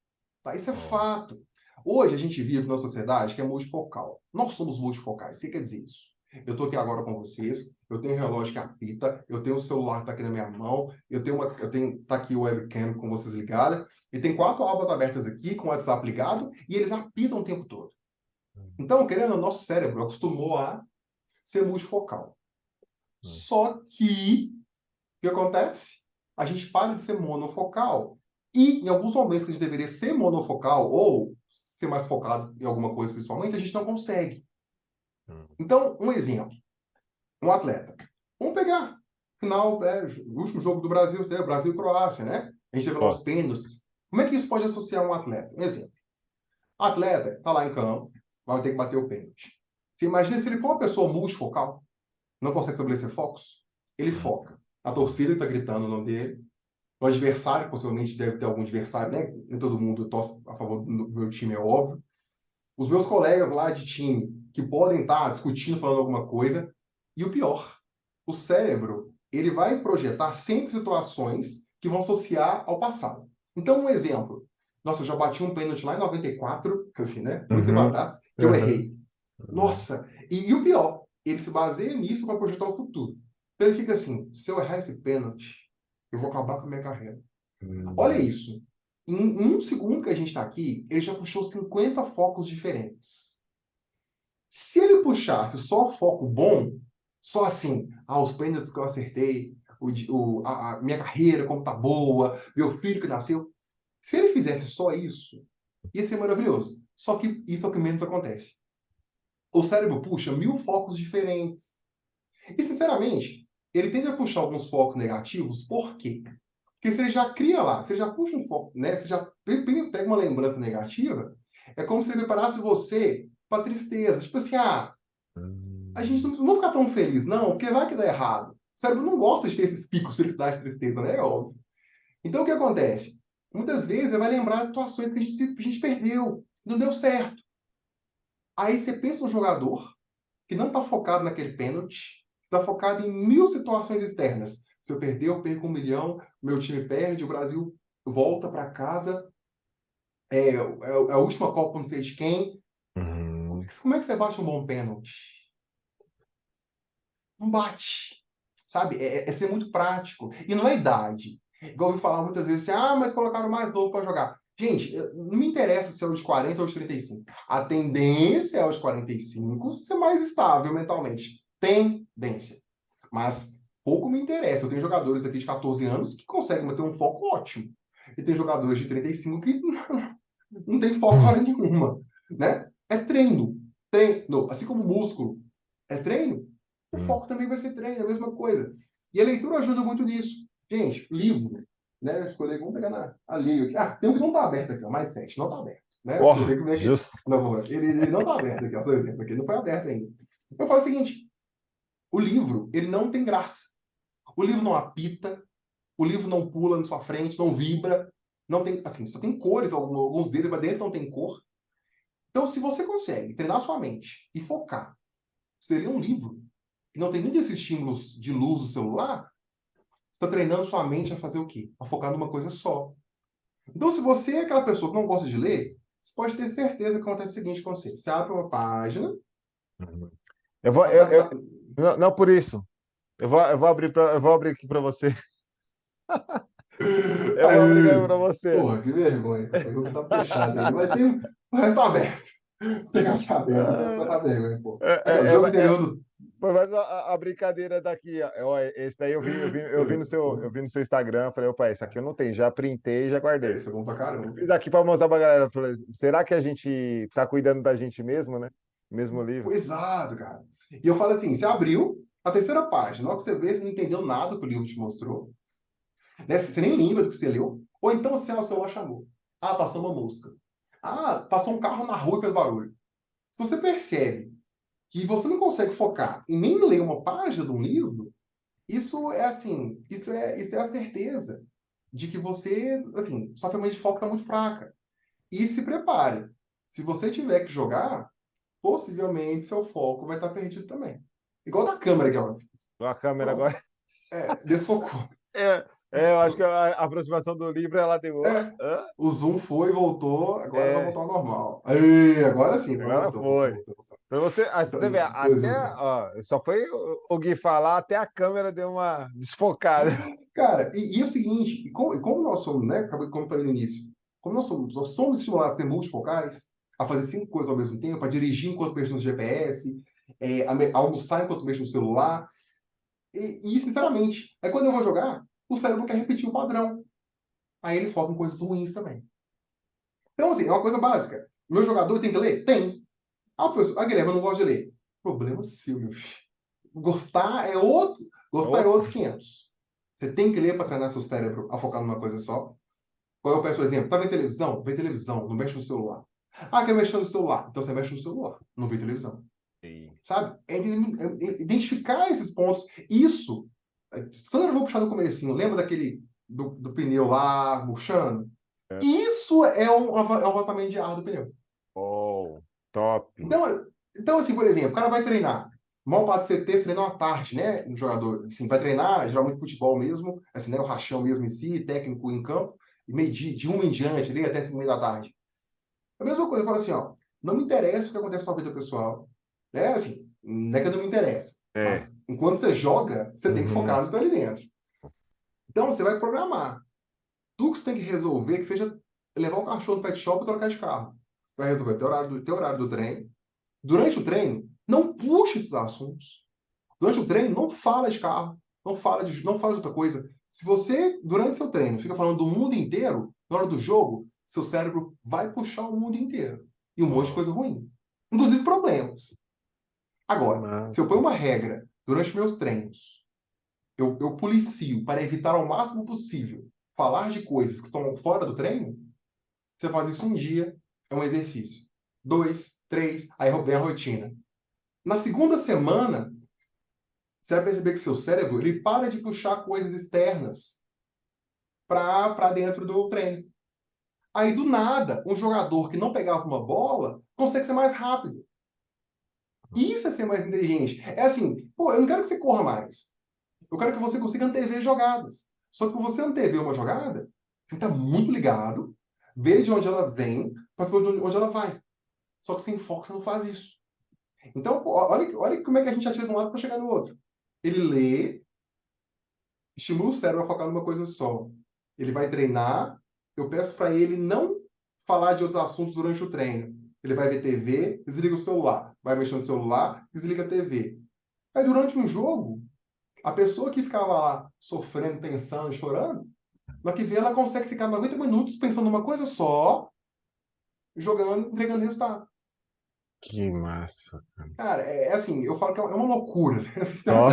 Tá? Isso é Ó. fato. Hoje a gente vive numa sociedade que é multifocal. Nós somos multifocais. O que quer dizer isso? Eu estou aqui agora com vocês, eu tenho um relógio que apita, eu tenho o celular que está aqui na minha mão, tá aqui o webcam com vocês ligada, e tem 4 abas abertas aqui com o WhatsApp ligado, e eles apitam o tempo todo. Então, querendo, o nosso cérebro acostumou a ser multifocal. Só que o que acontece? A gente para de ser monofocal. E, em alguns momentos que a gente deveria ser monofocal, ou ser mais focado em alguma coisa, principalmente, a gente não consegue. Então, um exemplo. Um atleta. Vamos pegar. Final, o último jogo do Brasil, Brasil e Croácia, né? A gente teve lá os Ó. pênaltis. Como é que isso pode associar um atleta? Um exemplo. Atleta está lá em campo, vai ter que bater o pênalti. Você imagina se ele for uma pessoa multifocal, não consegue estabelecer focos? Ele foca. A torcida está gritando o nome dele, o adversário, possivelmente deve ter algum adversário, né? Nem todo mundo torce a favor do meu time, é óbvio. Os meus colegas lá de time, que podem estar discutindo, falando alguma coisa. E o pior, o cérebro, ele vai projetar sempre situações que vão associar ao passado. Então, um exemplo. Nossa, eu já bati um pênalti lá em 94, assim, né? Muito tempo Uhum. atrás, que eu Uhum. errei. Uhum. Nossa! E o pior, ele se baseia nisso para projetar o futuro. Então ele fica assim, se eu errar esse pênalti, eu vou acabar com a minha carreira. Olha Uhum. isso. Em um segundo que a gente está aqui, ele já puxou 50 focos diferentes. Se ele puxasse só foco bom, só assim, os pênaltis que eu acertei, a minha carreira como tá boa, meu filho que nasceu. Se ele fizesse só isso, ia ser maravilhoso. Só que isso é o que menos acontece. O cérebro puxa 1000 focos diferentes. E, sinceramente, ele tende a puxar alguns focos negativos, por quê? Porque se ele já cria lá, você já puxa um foco, né? Você já pega uma lembrança negativa, é como se ele preparasse você para tristeza. Tipo assim, a gente não ficar tão feliz, não, porque vai que dá errado. O cérebro não gosta de ter esses picos de felicidade e tristeza, né? É óbvio. Então, o que acontece? Muitas vezes, ele vai lembrar as situações que a gente perdeu, não deu certo. Aí você pensa um jogador que não está focado naquele pênalti, está focado em 1000 situações externas. Se eu perder, eu perco 1 milhão, meu time perde, o Brasil volta para casa, é a última Copa não sei de quem. Uhum. Como é que você bate um bom pênalti? Não bate. Sabe? É ser muito prático. E não é idade. Igual eu ouvi falar muitas vezes assim, mas colocaram mais novo para jogar. Gente, não me interessa se é os 40 ou os 35. A tendência é aos 45 ser mais estável mentalmente. Tendência. Mas pouco me interessa. Eu tenho jogadores aqui de 14 anos que conseguem manter um foco ótimo. E tem jogadores de 35 que não tem foco hora nenhuma. Né? É treino. Treino. Assim como músculo é treino, o Uhum. foco também vai ser treino, é a mesma coisa. E a leitura ajuda muito nisso. Gente, livro, né? Escolher, vamos pegar ali. Tem um que não está aberto aqui, ó, Mindset, não está aberto. Né? Pra você Ó, ver como é que. justo. Não, ele não está aberto aqui, ó, seu exemplo aqui, não foi aberto ainda. Eu falo o seguinte: o livro, ele não tem graça. O livro não apita, o livro não pula na sua frente, não vibra, não tem, assim, só tem cores, alguns deles, mas dentro não tem cor. Então, se você consegue treinar sua mente e focar, você lê um livro, que não tem nem desses estímulos de luz do celular, você está treinando sua mente a fazer o quê? A focar numa coisa só. Então, se você é aquela pessoa que não gosta de ler, você pode ter certeza que acontece o seguinte com você. Você abre uma página, Uhum. Eu vou, tá, tá, tá. não, não por isso. Eu vou abrir aqui para você. Eu vou abrir aqui Aí, para você. porra, que vergonha. O jogo tá fechado aí, mas tem o resto tá aberto. Vou pegar aqui aberto, não quero Ah, passar vergonha, pô. Aqui, ó, É, é, jogo é, é, interior do. foi mais a brincadeira daqui. Ó. Esse daí eu vi no seu Instagram. Falei, opa, esse aqui eu não tenho. Já printei e já guardei. Isso é bom pra Eu caramba. fiz aqui para mostrar pra galera. Falei, será que a gente tá cuidando da gente mesmo, né? Mesmo livro. Exato, cara. E eu falo assim, você abriu, A terceira página, na hora que você vê, você não entendeu nada que o livro te mostrou, né? Você nem lembra do que você leu. Ou então, assim, o celular chamou. Ah, passou uma mosca. Ah, passou um carro na rua e fez barulho. Se você percebe que você não consegue focar e nem ler uma página de um livro, isso é assim, isso é a certeza de que você, assim, sua ferramenta de foco está muito fraca. E se prepare. Se você tiver que jogar, possivelmente seu foco vai estar perdido também. Igual da câmera aqui, ó. A câmera Pronto. agora. Desfocou. Eu acho que a aproximação do livro ela deu. É. Hã? O zoom foi, voltou, agora vai É, voltar ao normal. Aí, agora sim, agora agora voltou, voltou, foi. voltou, voltou. Pra você, você vê, Dois até, usando. ó, só foi o Gui falar, até a câmera deu uma desfocada. Cara, e é o seguinte, e como nós somos, né? Como eu falei no início, como nós somos estimulados a ter multifocais, a fazer 5 coisas ao mesmo tempo, a dirigir enquanto mexo no GPS, a almoçar enquanto mexo no celular. Sinceramente, aí quando eu vou jogar, o cérebro quer repetir o padrão. Aí ele foca em coisas ruins também. Então, assim, é uma coisa básica. Meu jogador tem que ler? Tem. Ah, professor, Guilherme, eu não gosto de ler. Problema seu, meu filho. Gostar é outro, gostar é Outro. outros 500. Você tem que ler para treinar seu cérebro a focar numa coisa só. Qual eu peço o exemplo? Tá vendo televisão? Vê televisão, não mexe no celular. Ah, quer mexer no celular? Então você mexe no celular, não vê televisão. Sim. Sabe? É identificar esses pontos. Isso, só eu vou puxar no comecinho, lembra daquele do pneu lá murchando? Isso é um vazamento de ar do pneu. Oh, top. Então, assim, por exemplo, o cara vai treinar. A maior parte dos CTs treinam à tarde, né? Um jogador, assim, vai treinar, geralmente futebol mesmo, assim, né? O rachão mesmo em si, técnico em campo, e meio de uma em diante, ali até 5 da tarde. A mesma coisa, eu falo assim, ó, não me interessa o que acontece na sua vida pessoal, né? Assim, não é que não me interessa, É. mas enquanto você joga, você tem que Uhum. focar no que tá ali dentro. Então, você vai programar. Tudo que você tem que resolver, que seja levar o cachorro no pet shop e trocar de carro. Você vai resolver o teu horário do treino. Durante o treino, não puxe esses assuntos. Durante o treino, não fala de carro, não fala de outra coisa. Se você, durante seu treino, fica falando do mundo inteiro, na hora do jogo, seu cérebro vai puxar o mundo inteiro. E um monte de Oh, coisa ruim. Inclusive problemas. que Agora, se eu ponho massa. uma regra durante meus treinos, eu policio para evitar ao máximo possível falar de coisas que estão fora do treino, você faz isso um dia, é um exercício. 2, 3, aí vem a rotina. Na segunda semana, você vai perceber que seu cérebro ele para de puxar coisas externas para dentro do treino. Aí, do nada, um jogador que não pegava uma bola consegue ser mais rápido. E isso é ser mais inteligente. É assim, pô, eu não quero que você corra mais. Eu quero que você consiga antever jogadas. Só que você antever uma jogada, você está muito ligado, ver de onde ela vem, para saber de onde ela vai. Só que sem foco você não faz isso. Então, pô, olha como é que a gente atira de um lado para chegar no outro. Ele lê, estimula o cérebro a focar numa coisa só. Ele vai treinar, eu peço para ele não falar de outros assuntos durante o treino. Ele vai ver TV, desliga o celular. Vai mexer no celular, desliga a TV. Aí durante um jogo, a pessoa que ficava lá sofrendo, pensando, chorando, na que vê ela consegue ficar 90 minutos pensando numa coisa só, jogando, entregando resultado. Que massa. Cara, é assim, eu falo que é uma loucura. Ó,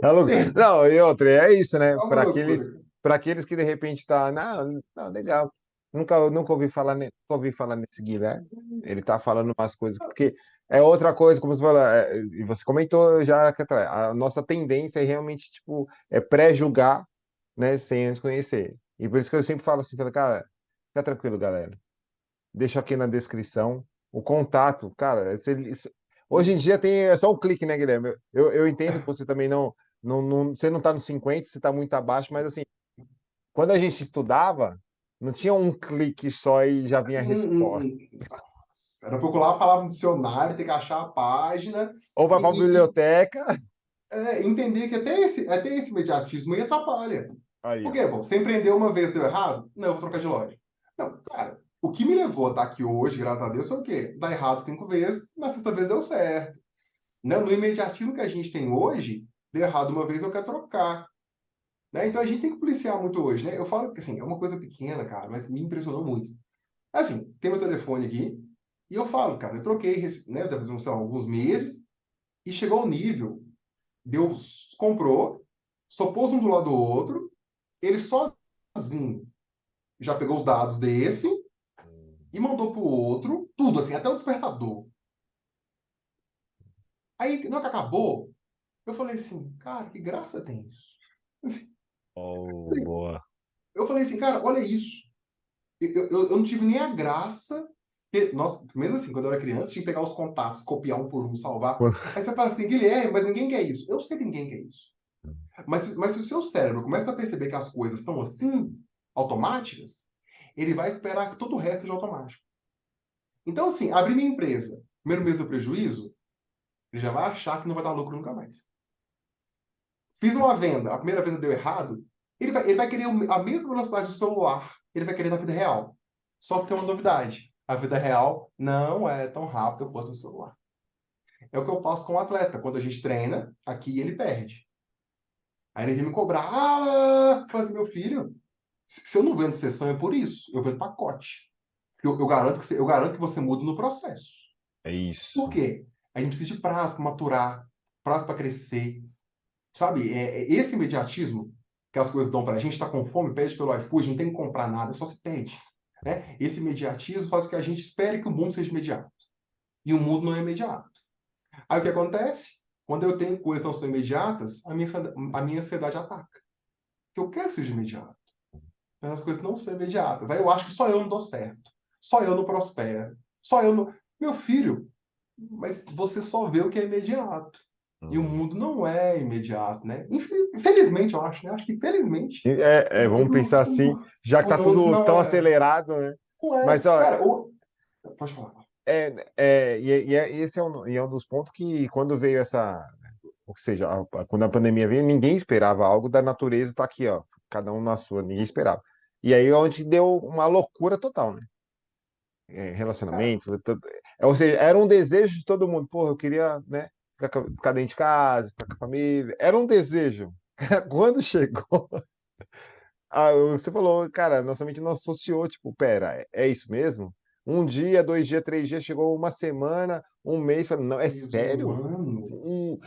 É não, e outra, é isso, né? uma loucura. Para aqueles que de repente tá, não, legal. Nunca ouvi falar nesse Guilherme. Ele tá falando umas coisas, porque é outra coisa, como você falou, e você comentou já que a nossa tendência é realmente, tipo, é pré-julgar, né, sem antes conhecer. E por isso que eu sempre falo assim, cara, fica tranquilo, galera. Deixa aqui na descrição o contato, cara. Hoje em dia tem é só um clique, né, Guilherme? Eu entendo que você também você não está nos 50, você está muito abaixo, mas assim, quando a gente estudava, não tinha um clique só e já vinha a resposta. Era procurar a palavra no dicionário, ter que achar a página Ou vai para a e, biblioteca, entender que até esse imediatismo aí atrapalha. aí, Por ó. quê? Bom, você empreendeu uma vez, deu errado? Não, eu vou trocar de loja. Não, cara, o que me levou a estar aqui hoje, graças a Deus, foi o quê? Dar errado 5 vezes, na sexta vez deu certo. Né? No imediatismo que a gente tem hoje, deu errado uma vez, eu quero trocar. Né? Então a gente tem que policiar muito hoje, né? Eu falo que assim, é uma coisa pequena, cara, mas me impressionou muito. Assim, tem meu telefone aqui, e eu falo, cara, eu troquei, né? Deve fazer uns, sei lá, alguns meses, E chegou ao nível, Deus comprou, só pôs um do lado do outro, ele sozinho já pegou os dados desse e mandou pro outro, tudo assim, até o despertador. Aí, na hora que acabou, eu falei assim, cara, que graça tem isso? Oh, boa. Eu falei assim, cara, olha isso. Eu não tive nem a graça. Nossa, mesmo assim, quando eu era criança, tinha que pegar os contatos, copiar um por um, salvar. Aí você fala assim, Guilherme, mas ninguém quer isso. Eu sei que ninguém quer isso. Mas se o seu cérebro começa a perceber que as coisas são assim, automáticas, ele vai esperar que todo o resto seja automático. Então, assim, abrir minha empresa, primeiro mês do prejuízo, ele já vai achar que não vai dar lucro nunca mais. Fiz uma venda, a primeira venda deu errado, ele vai querer a mesma velocidade do celular, ele vai querer na vida real. Só que tem uma novidade. A vida real não é tão rápida quanto o celular. É o que eu faço com o atleta. Quando a gente treina, aqui ele perde. Aí ele vem me cobrar. Ah, mas meu filho, se eu não vendo sessão é por isso. Eu vendo pacote. Eu garanto que você muda no processo. É Por isso. quê? A gente precisa de prazo para maturar, prazo para crescer. Sabe? Esse imediatismo que as coisas dão para a gente, está com fome, pede pelo iFood, não tem que comprar nada, só se pede. Né? Esse imediatismo faz com que a gente espere que o mundo seja imediato. E o mundo não é imediato. Aí o que acontece? Quando eu tenho coisas que não são imediatas, a minha ansiedade ataca. Porque eu quero que seja imediato. Mas as coisas não são imediatas. Aí eu acho que só eu não dou certo. Só eu não prospero. Só eu não. Meu filho, mas você só vê o que é imediato. E o Hum. mundo não é imediato, né? Infelizmente, eu acho, né? Acho que felizmente o Vamos mundo, pensar o assim, mundo, já que o tá mundo tudo não tão é. acelerado, né? Não é. Mas, ó, Cara, pode falar. esse é um dos pontos que, quando veio essa, ou seja, quando a pandemia veio, ninguém esperava algo da natureza, tá aqui, ó, cada um na sua, ninguém esperava. E aí, onde deu uma loucura total, né? Cara, Relacionamento, ou seja, era um desejo de todo mundo. Porra, eu queria, né, ficar dentro de casa, ficar com a família. Era um desejo. Quando chegou, você falou, cara, nossa mente não associou, tipo, pera, é isso mesmo? Um dia, 2 dias, 3 dias, chegou uma semana, um mês, falei, não, é fez um sério? ano.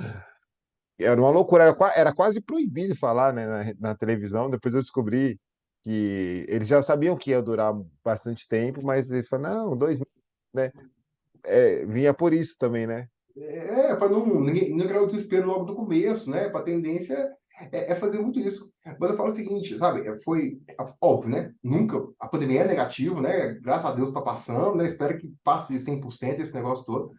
Era uma loucura, era quase proibido falar, né, na televisão. Depois eu descobri que eles já sabiam que ia durar bastante tempo, mas eles falaram, não, 2 meses, né? Vinha por isso também, né? Para não criar o desespero logo do começo, né? Para a tendência fazer muito isso. Mas eu falo o seguinte, sabe? Foi óbvio, né? Nunca. A pandemia é negativa, né? Graças a Deus está passando, né? Espero que passe de 100% esse negócio todo.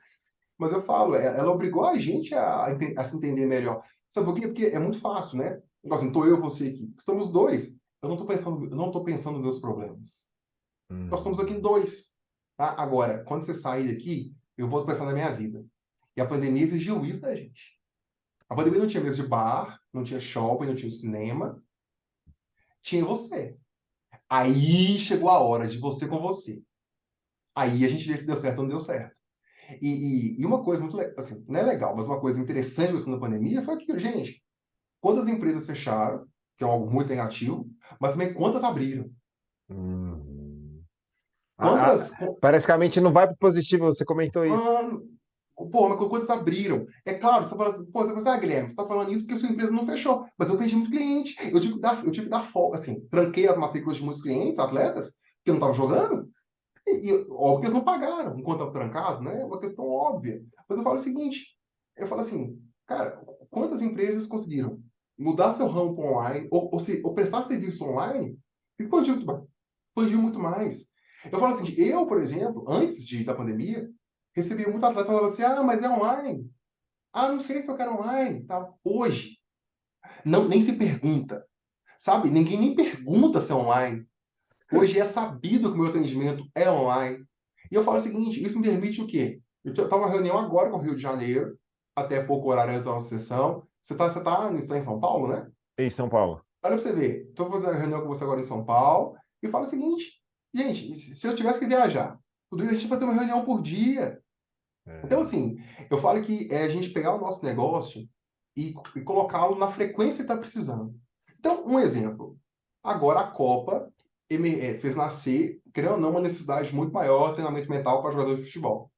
Mas eu falo, ela obrigou a gente a se entender melhor. Sabe por quê? Porque é muito fácil, né? Então, assim, tô eu e você aqui. Estamos dois. Eu não tô pensando nos meus problemas. Nós estamos aqui em Hum. dois. Tá? Agora, quando você sair daqui, eu vou pensar na minha vida. E a pandemia exigiu isso da gente. A pandemia não tinha mesa de bar, não tinha shopping, não tinha cinema. Tinha você. Aí chegou a hora de você com você. Aí a gente vê se deu certo ou não deu certo. E uma coisa muito, assim, não é legal, mas uma coisa interessante você na pandemia foi que, gente, quantas empresas fecharam, que é algo muito negativo, mas também quantas abriram. Hum. Ah, Quantas, parece que a mente não vai pro positivo, você comentou isso. ah, pô, mas quantas abriram? É claro, você fala assim, pô, você fala assim, Guilherme, você está falando isso porque sua empresa não fechou. Mas eu perdi muito cliente. Eu tive que dar folga, assim, tranquei as matrículas de muitos clientes, atletas, que não estavam jogando, e óbvio que eles não pagaram enquanto estava trancado, né? É uma questão óbvia. Mas eu falo o seguinte, eu falo assim, cara, quantas empresas conseguiram mudar seu ramo para online, ou prestar serviço online, e expandiu muito mais. Eu falo assim, eu, por exemplo, antes da pandemia, recebia muito atleta que falava assim, ah, mas é online. Ah, não sei se eu quero online. Tal. Hoje, não, nem se pergunta. Sabe? Ninguém nem pergunta se é online. Hoje é sabido que o meu atendimento é online. E eu falo o seguinte, isso me permite o quê? Eu estava numa reunião agora com o Rio de Janeiro, até pouco horário antes da nossa sessão. Você tá em São Paulo, né? Em São Paulo. Olha para você ver. Estou fazendo uma reunião com você agora em São Paulo e falo o seguinte, gente, se eu tivesse que viajar, tudo isso a gente ia fazer uma reunião por dia. Então, É. assim, eu falo que é a gente pegar o nosso negócio e colocá-lo na frequência que está precisando. Então, um exemplo. Agora a Copa fez nascer, querendo ou não, uma necessidade muito maior de treinamento mental para jogadores de futebol.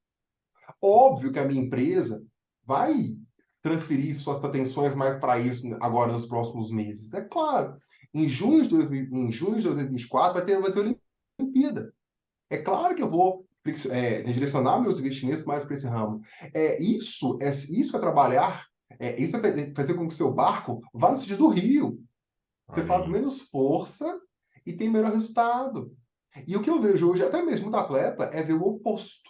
Óbvio que a minha empresa vai transferir suas atenções mais para isso agora nos próximos meses? É claro. Em junho de 2024 vai ter Olimpíada. É claro que eu vou direcionar meus investimentos mais para esse ramo. Isso é trabalhar, isso é fazer com que o seu barco vá no sentido do rio. Você Olha faz aí. menos força e tem melhor resultado. E o que eu vejo hoje, até mesmo do atleta, é ver o oposto.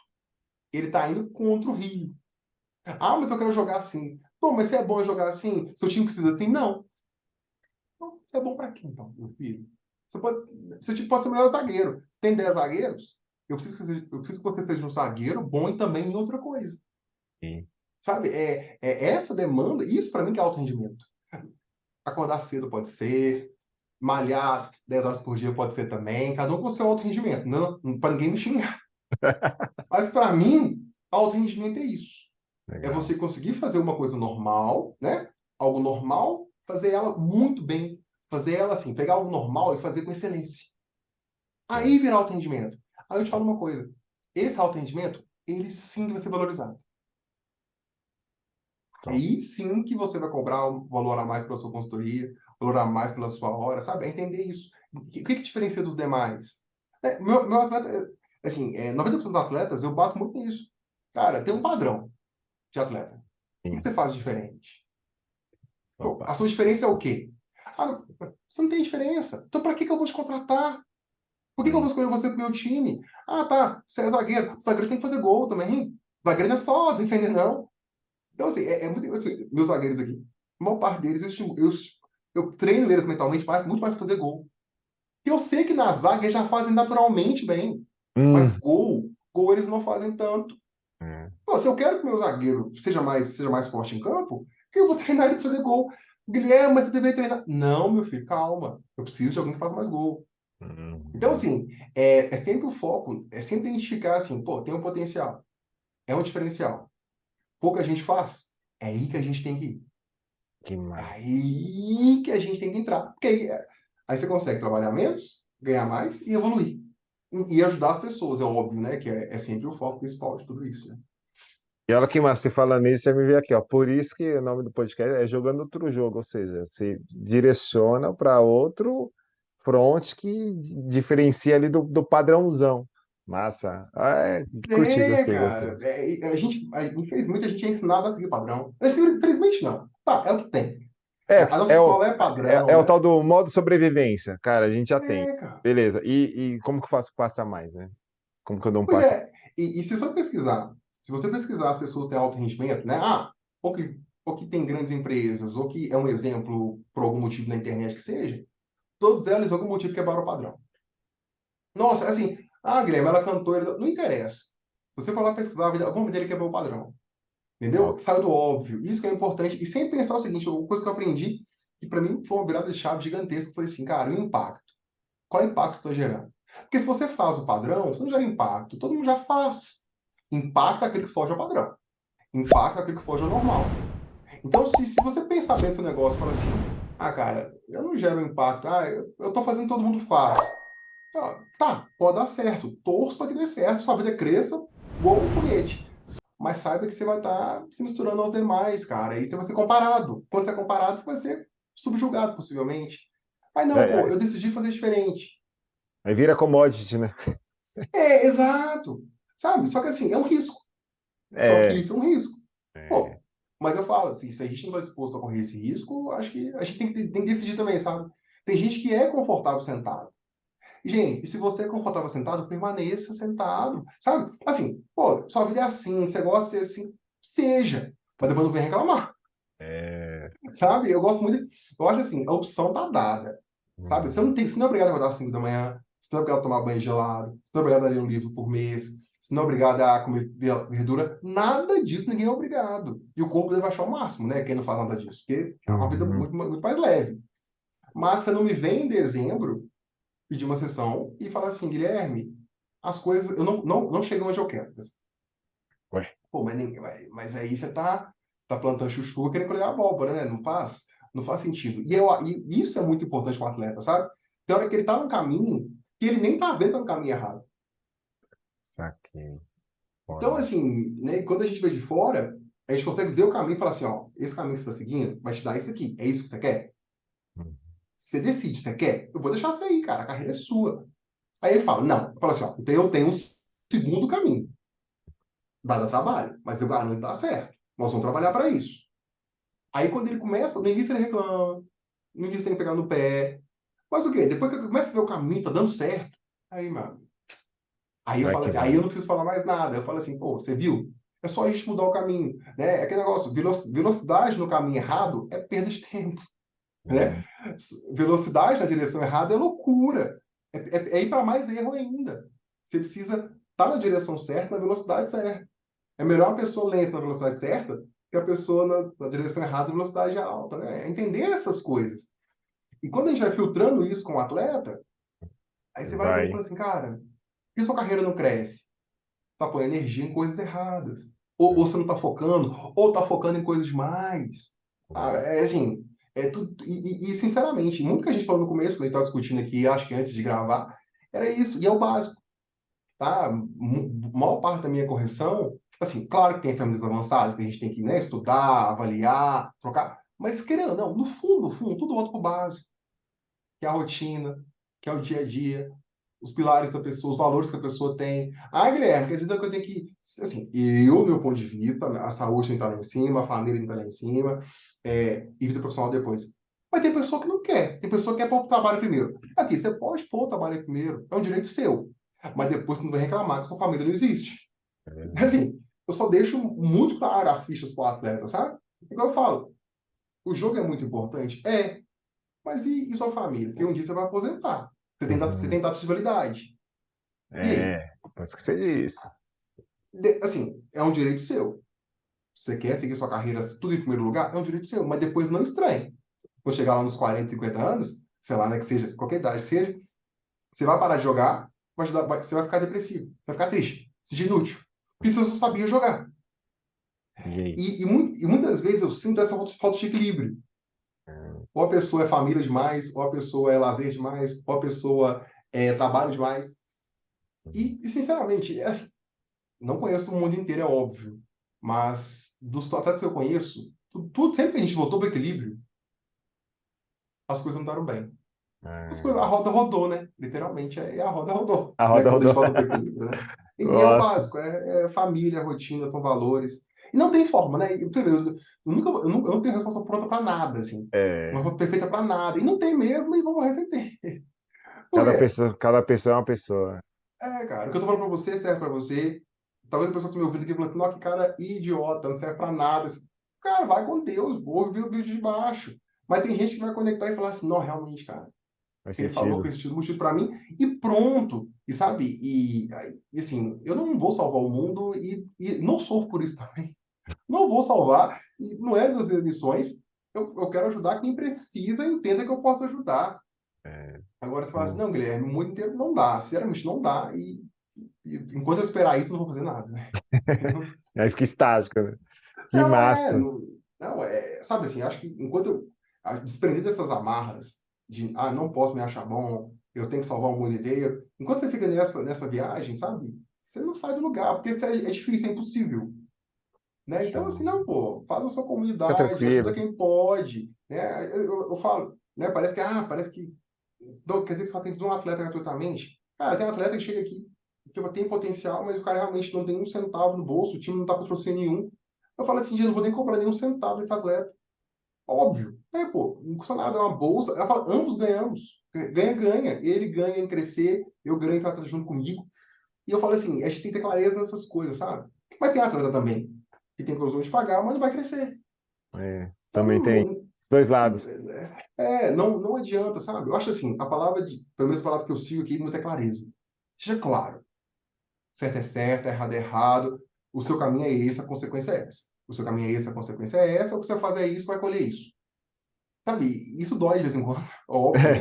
Ele está indo contra o rio. Ah, mas eu quero jogar assim. Pô, mas se é bom jogar assim? Seu time precisa assim? Não. Então, você é bom para quê, então, meu filho? Você pode, seu time pode ser o melhor zagueiro. Se tem 10 zagueiros, eu preciso que você seja um zagueiro bom e também em outra coisa. Sim. Sabe? É essa demanda, isso para mim que é alto rendimento. Acordar cedo pode ser, malhar 10 horas por dia pode ser também, cada um com o seu alto rendimento. Não, para ninguém me xingar. Mas para mim, alto rendimento é isso. É Legal. você conseguir fazer uma coisa normal, né? Algo normal, fazer ela muito bem. Fazer ela assim, pegar algo normal e fazer com excelência. Show. Aí virar alto rendimento. Aí eu te falo uma coisa. Esse alto rendimento, ele sim vai ser valorizado. Top. Aí sim que você vai cobrar um valor a mais pela sua consultoria, valor a mais pela sua hora, sabe? É entender isso. O que diferencia dos demais? Meu atleta, assim, 90% dos atletas, eu bato muito nisso. Cara, tem um padrão de atleta. O que Sim. você faz de diferente? Pô, Opa. a sua diferença é o quê? Ah, você não tem diferença. Então, para que eu vou te contratar? Por que eu vou Aí. escolher você pro meu time? Ah, tá. Você é zagueiro. O zagueiro tem que fazer gol também. Zagueiro não é só defender, não. Então, assim, é muito. Assim, meus zagueiros aqui, a maior parte deles, eu treino eles mentalmente muito mais pra fazer gol. E eu sei que na zaga eles já fazem naturalmente bem. Mas Hum. gol eles não fazem tanto. É. Pô, se eu quero que meu zagueiro seja mais forte em campo, que eu vou treinar ele para fazer gol. Guilherme, mas você deveria treinar. Não, meu filho, calma. Eu preciso de alguém que faça mais gol. Então, Uhum. assim, é sempre o foco, é sempre identificar assim, pô, tem um potencial, é um diferencial. Pouca gente faz, é aí que a gente tem que ir. Que É massa. aí que a gente tem que entrar. Porque aí você consegue trabalhar menos, ganhar mais e evoluir. E ajudar as pessoas, é óbvio, né? Que é sempre o foco principal de tudo isso, né? E olha que massa, você falando nisso, já me veio aqui, ó. Por isso que o nome do podcast é Jogando Outro Jogo, ou seja, se direciona para outro front que diferencia ali do padrãozão. Massa. Ah, curti, gostei, gostei. Cara, infelizmente a gente é ensinado a seguir padrão. Infelizmente não. Tá, é o que tem. É, A nossa é o, escola é é padrão, o tal né? do modo sobrevivência. Cara, a gente já tem. Cara. Beleza. E como que eu faço passar mais, né? Como que eu dou um Pois passo? é, e se você pesquisar as pessoas que têm alto rendimento, né? Ou que tem grandes empresas, ou que é um exemplo por algum motivo na internet que seja, todas elas, algum motivo, quebraram o padrão. Nossa, assim, Guilherme, ela cantou, não interessa. Se você for lá pesquisar, alguma dele quebrou o padrão. Entendeu? Top. Saiu do óbvio. Isso que é importante. E sempre pensar o seguinte, uma coisa que eu aprendi, que para mim foi uma virada de chave gigantesca, foi assim, cara, o impacto. Qual impacto você está gerando? Porque se você faz o padrão, você não gera impacto. Todo mundo já faz. Impacto é aquele que foge ao padrão. Impacto é aquele que foge ao normal. Então, se você pensar bem nesse negócio e falar assim, cara, eu não gero impacto, eu tô fazendo, todo mundo faz. Tá, pode dar certo. Torço para que dê certo, sua vida cresça igual um foguete. Mas saiba que você vai estar se misturando aos demais, cara. E você vai ser comparado. Quando você é comparado, você vai ser subjugado, possivelmente. Aí É, não, pô, é. eu decidi fazer diferente. Aí vira commodity, né? Exato. Sabe? Só que assim, é um risco. Só que É, isso é um risco. é. Pô, mas eu falo assim, se a gente não está disposto a correr esse risco, acho que a gente tem que decidir também, sabe? Tem gente que é confortável sentado. Gente, e se você é confortável sentado, permaneça sentado, sabe? Assim, pô, sua vida é assim, você gosta de ser assim, seja. Mas depois não vem reclamar, É. sabe? Eu acho assim, a opção tá dada, sabe? Uhum. Você não é obrigado a acordar às 5 da manhã, você não é obrigado a tomar banho gelado, você não é obrigado a ler um livro por mês, você não é obrigado a comer verdura, nada disso ninguém é obrigado. E o corpo deve achar o máximo, né? Quem não faz nada disso, porque é uma vida Uhum. muito, muito mais leve. Mas você não me vem em dezembro pedir uma sessão e falar assim, Guilherme, as coisas, eu não chego onde eu quero. Ué. Pô, mas aí você tá plantando chuchu querendo colher abóbora, né? Não faz sentido. E isso é muito importante para o atleta, sabe? Tem hora que ele tá num caminho que ele nem tá vendo que tá no caminho errado. Saquei. Então, Foda. assim, né, quando a gente vê de fora, A gente consegue ver o caminho e falar assim, ó, esse caminho que você está seguindo vai te dar isso aqui. É isso que você quer? Você decide, você quer? Eu vou deixar você aí, cara, a carreira é sua. Aí ele fala, não. Eu falo assim, ó, então eu tenho um segundo caminho. Vai dar trabalho, mas eu garanto que dá certo. Nós vamos trabalhar para isso. Aí quando ele começa, no início ele reclama, no início tem que pegar no pé. Mas o quê? Depois que eu começo a ver o caminho, tá dando certo. Aí, mano. Aí eu Vai falo que assim, aí eu vai. não preciso falar mais nada. Eu falo assim, pô, você viu? É só a gente mudar o caminho, né? É aquele negócio, velocidade no caminho errado é perda de tempo, né? É, Velocidade na direção errada é loucura. É ir para mais erro ainda. Você precisa estar na direção certa, na velocidade certa. É melhor uma pessoa lenta na velocidade certa que a pessoa na direção errada na velocidade alta, né? É entender essas coisas. E quando a gente vai filtrando isso com o atleta, aí você vai vendo e vai. fala assim, cara, por que sua carreira não cresce? Tá pondo energia em coisas erradas. Ou você não tá focando, ou tá focando em coisas demais. Ah, é assim, é tudo. Sinceramente, muita gente falou no começo, quando a gente estava discutindo aqui, acho que antes de gravar, era isso, e é o básico, tá? Maior parte da minha correção, assim, claro que tem ferramentas avançadas que a gente tem que, né, estudar, avaliar, trocar, mas querendo ou não, no fundo, tudo volta pro básico, que é a rotina, que é o dia a dia, os pilares da pessoa, os valores que a pessoa tem. Ah, Guilherme, quer dizer que eu tenho que. Assim, eu, meu ponto de vista, a saúde tem que estar lá em cima, a família tem que estar lá em cima, e vida profissional depois. Mas tem pessoa que não quer, tem pessoa que quer pôr o trabalho primeiro. Aqui, você pode pôr o trabalho primeiro, é um direito seu. Mas depois você não vai reclamar que sua família não existe. É verdade. Assim, eu só deixo muito claro as fichas para o atleta, sabe? Igual eu falo, o jogo é muito importante? É, mas e sua família? Porque um dia você vai aposentar. Você Uhum. tem data de validade. E aí? É, pode esquecer disso. Assim, é um direito seu. Você quer seguir sua carreira tudo em primeiro lugar? É um direito seu, mas depois não estranhe. Quando chegar lá nos 40, 50 anos, sei lá, né, que seja, qualquer idade que seja, você vai parar de jogar, você vai ficar depressivo, vai ficar triste, se sentir inútil. Porque você só sabia jogar. E aí? E muitas vezes eu sinto essa falta de equilíbrio. Ou a pessoa é família demais, ou a pessoa é lazer demais, ou a pessoa é trabalho demais. Sinceramente, não conheço o mundo inteiro, é óbvio. Mas dos atletas que eu conheço, sempre que a gente voltou para o equilíbrio, as coisas andaram bem. A É. roda rodou, né? Literalmente, a roda rodou, A né? roda Quando a gente rodou. volta para o equilíbrio, né? E é o Nossa. básico, é família, rotina, são valores. E não tem forma, né? Você vê, eu não tenho resposta pronta para nada, assim. Uma É. resposta perfeita para nada. E não tem mesmo, e vamos morrer sem ter. Por quê? Cada pessoa é uma pessoa. É, cara, o que eu tô falando pra você serve pra você. Talvez a pessoa que me ouvindo aqui falou assim, não, que cara idiota, não serve pra nada. Cara, vai com Deus, ouve o vídeo de baixo. Mas tem gente que vai conectar e falar assim, não, realmente, cara, o Faz que ele falou sentido. fez sentido, motivo pra mim, e pronto. E sabe, assim, eu não vou salvar o mundo e não sofro por isso também. Não vou salvar, e não é das minhas missões. Eu quero ajudar quem precisa e entenda que eu posso ajudar. É, Agora você fala assim, não. não, Guilherme, o mundo inteiro não dá. Sinceramente, não dá. Enquanto eu esperar isso, eu não vou fazer nada, né? Aí fica estático, né? Que Não é, massa. não, não é, sabe assim, acho que enquanto eu desprender dessas amarras de, não posso me achar bom, eu tenho que salvar o mundo inteiro, enquanto você fica nessa viagem, sabe? Você não sai do lugar, porque isso é difícil, é impossível, né? Então, assim, Show. não, pô, faz a sua Fica comunidade, ajuda tranquilo. quem pode, né? Eu falo, né? Parece que, não, quer dizer que só tem um atleta gratuitamente. Cara, tem um atleta que chega aqui, que tem potencial, mas o cara realmente não tem um centavo no bolso, o time não tá patrocinando nenhum. Eu falo assim, gente, eu não vou nem comprar nenhum centavo desse atleta. Óbvio. Pô, não custa nada, é uma bolsa. Eu falo, ambos ganhamos. Ganha, ganha. Ele ganha em crescer, eu ganho em estar junto comigo. E eu falo assim, a gente tem que ter clareza nessas coisas, sabe? Mas tem atleta também que tem condições de pagar, mas não vai crescer. É, Então, também tem dois lados. não adianta, sabe? Eu acho assim, pelo menos a palavra que eu sigo aqui, muita clareza. Seja claro. Certo é certo, errado é errado. O seu caminho é esse, a consequência é essa. O seu caminho é esse, a consequência é essa. O que você faz é isso, vai colher isso. Sabe? Isso dói de vez em quando, óbvio, né?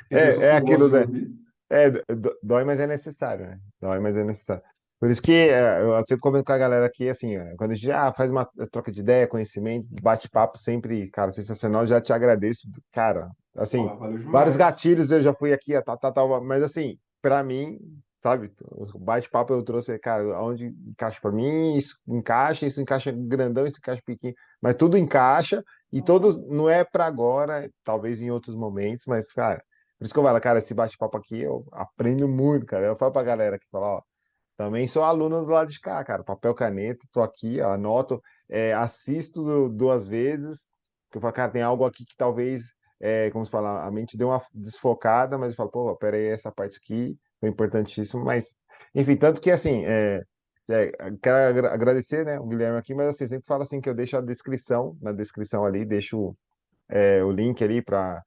Tem pessoas É que não gostam aquilo, de né? ouvir. Dói, mas é necessário, né? Dói, mas é necessário. Por isso que eu sempre comento com a galera aqui, assim, quando a gente faz uma troca de ideia, conhecimento, bate-papo sempre, cara, sensacional, já te agradeço, cara, assim, Ó, valeu vários demais. gatilhos eu já fui aqui, tal, tal, tal, mas assim, pra mim, sabe? O bate-papo eu trouxe, cara, onde encaixa para mim, isso encaixa grandão, isso encaixa pequeno, mas tudo encaixa e todos não é para agora, talvez em outros momentos, mas, cara, por isso que eu falo, cara, esse bate-papo aqui eu aprendo muito, cara. Eu falo pra galera que fala, ó, também sou aluno do lado de cá, cara, papel, caneta, tô aqui, ó, anoto, assisto duas vezes, que eu falo, cara, tem algo aqui que talvez, como se fala, a mente deu uma desfocada, mas eu falo, pô, pera aí, essa parte aqui foi importantíssimo, mas, enfim, tanto que, assim, quero agradecer, né, o Guilherme aqui, mas, assim, sempre falo assim, que eu deixo a descrição, na descrição ali, deixo o link ali para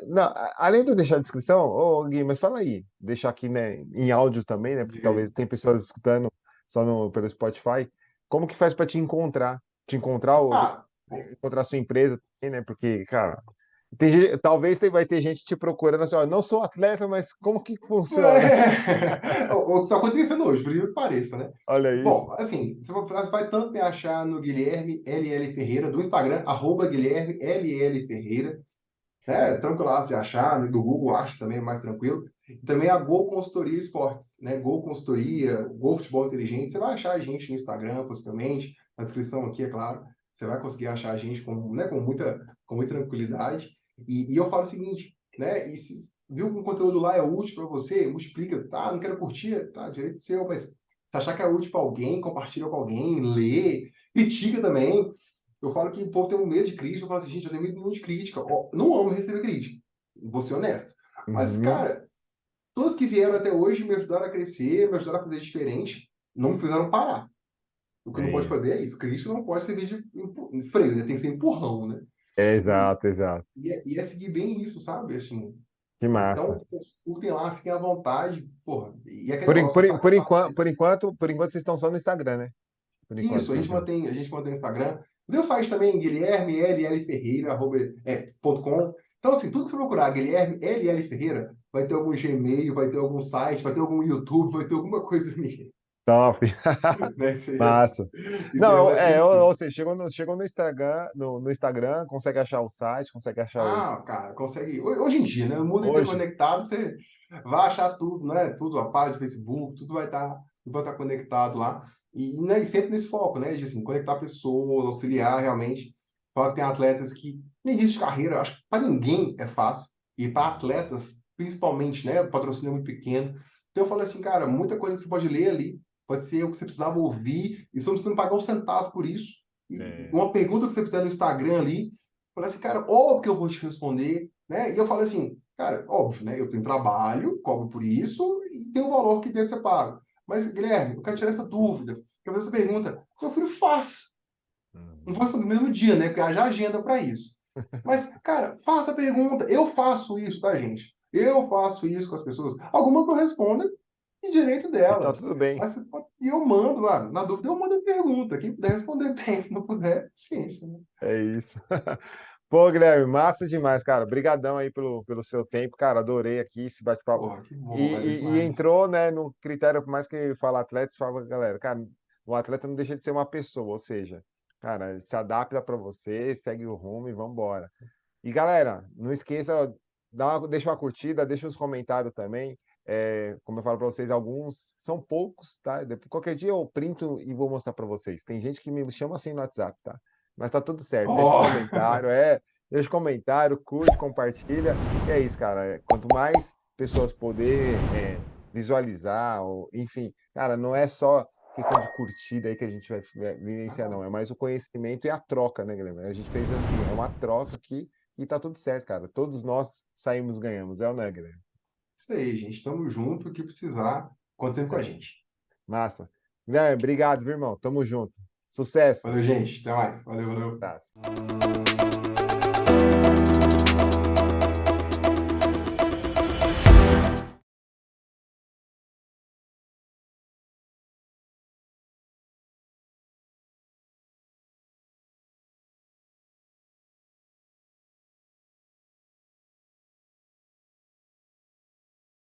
não, além de eu deixar a descrição, ô Gui, mas fala aí, deixar aqui, né, em áudio também, né, porque Diga aí. talvez tem pessoas escutando só pelo Spotify, como que faz para te encontrar, Ah, pô, encontrar a sua empresa também, né, porque, cara, talvez vai ter gente te procurando assim, ó, não sou atleta, mas como que funciona? o que está acontecendo hoje, por incrível que pareça, né? Olha isso. Bom, assim, você vai tanto me achar no Guilherme LL Ferreira, do Instagram, @Guilherme LL Ferreira, né? Show. Tranquilaço de achar, no do Google acho também é mais tranquilo. E também a Gol Consultoria Esportes, né? Gol Consultoria, Gol Futebol Inteligente. Você vai achar a gente no Instagram, possivelmente, na descrição aqui, é claro. Você vai conseguir achar a gente né, com muita tranquilidade. E eu falo o seguinte, né? E se viu que o conteúdo lá é útil para você, multiplica, tá? Não quero curtir, tá? Direito seu, mas se achar que é útil para alguém, compartilha com alguém, lê, critica também. Eu falo que o povo tem um medo de crítica. Eu falo assim, gente, eu tenho medo de crítica. Ó, não amo receber crítica. Vou ser honesto. Mas, Uhum. cara, todos que vieram até hoje me ajudaram a crescer, me ajudaram a fazer diferente, não me fizeram parar. O que É não pode isso. fazer é isso. Crítica não pode servir de freio, né? Tem que ser empurrão, né? E, Exato, exato. e é seguir bem isso, sabe? Assim, Que massa. então, curtem lá, fiquem à vontade. Porra, e aquele Por, en- negócio, o por, en- Instagram por tá enquanto, mais. vocês estão só no Instagram, né? Por enquanto, Isso, a pelo gente que eu... mantém, a gente mantém o Instagram. Tem o site também, Guilherme LL Ferreira, ponto com. Então, assim, tudo que você procurar, Guilherme LL Ferreira, vai ter algum Gmail, vai ter algum site, vai ter algum YouTube, vai ter alguma coisa minha. Top. Né? Massa. Isso aí é Não, mais tranquilo. ou seja, chegou no Instagram, no Instagram, consegue achar o site, consegue achar o. Ah, cara, consegue. Hoje em dia, né? O mundo Hoje, interconectado, você vai achar tudo, né? Tudo, a página de Facebook, tudo vai estar conectado lá. E sempre nesse foco, né? De assim, conectar pessoas, auxiliar realmente. Fala que tem atletas que, no início de carreira, acho que para ninguém é fácil. E para atletas, principalmente, né? O patrocínio é muito pequeno. Então eu falo assim, cara, muita coisa que você pode ler ali, pode ser o que você precisava ouvir, e você não precisa pagar um centavo por isso. E é, uma pergunta que você fizer no Instagram ali, falei assim, cara, óbvio que eu vou te responder, né? E eu falei assim, cara, óbvio, né? Eu tenho trabalho, cobro por isso e tem um valor que deve ser pago. Mas, Guilherme, eu quero tirar essa dúvida, quero fazer essa pergunta. Meu filho, faz. Não vou uhum. responder no mesmo dia, né? Porque haja agenda para isso. Mas, cara, faça a pergunta. Eu faço isso, tá, gente? Eu faço isso com as pessoas. Algumas não respondem, e direito E tá delas. tudo bem. E eu mando, na dúvida, eu mando a pergunta. Quem puder responder bem, se não puder, ciência, né? É isso. Pô, Guilherme, massa demais, cara. Obrigadão aí pelo seu tempo, cara. Adorei aqui esse bate-papo. Porra, que E, bom, valeu e demais. entrou, né, no critério, por mais que fala atleta, você fala, galera, cara, o atleta não deixa de ser uma pessoa, ou seja, cara, se adapta para você, segue o rumo e vambora. E galera, não esqueça, deixa uma curtida, deixa os comentários também. Como eu falo para vocês, alguns são poucos, tá? Qualquer dia eu printo e vou mostrar para vocês. Tem gente que me chama assim no WhatsApp, tá? Mas tá tudo certo. Oh. Deixa comentário, curte, compartilha. E é isso, cara. Quanto mais pessoas poder visualizar, ou, enfim, cara, não é só questão de curtida aí que a gente vai vivenciar, não. É mais o conhecimento e a troca, né, Guilherme? A gente fez aqui, é uma troca aqui e tá tudo certo, cara. Todos nós saímos, ganhamos. É o né, Guilherme? Isso aí, gente. Tamo junto. O que precisar, conta sempre com a É. gente. Massa. Guilherme, obrigado, viu, irmão? Tamo junto. Sucesso. Valeu, gente. Até mais. Valeu, valeu. Abraço.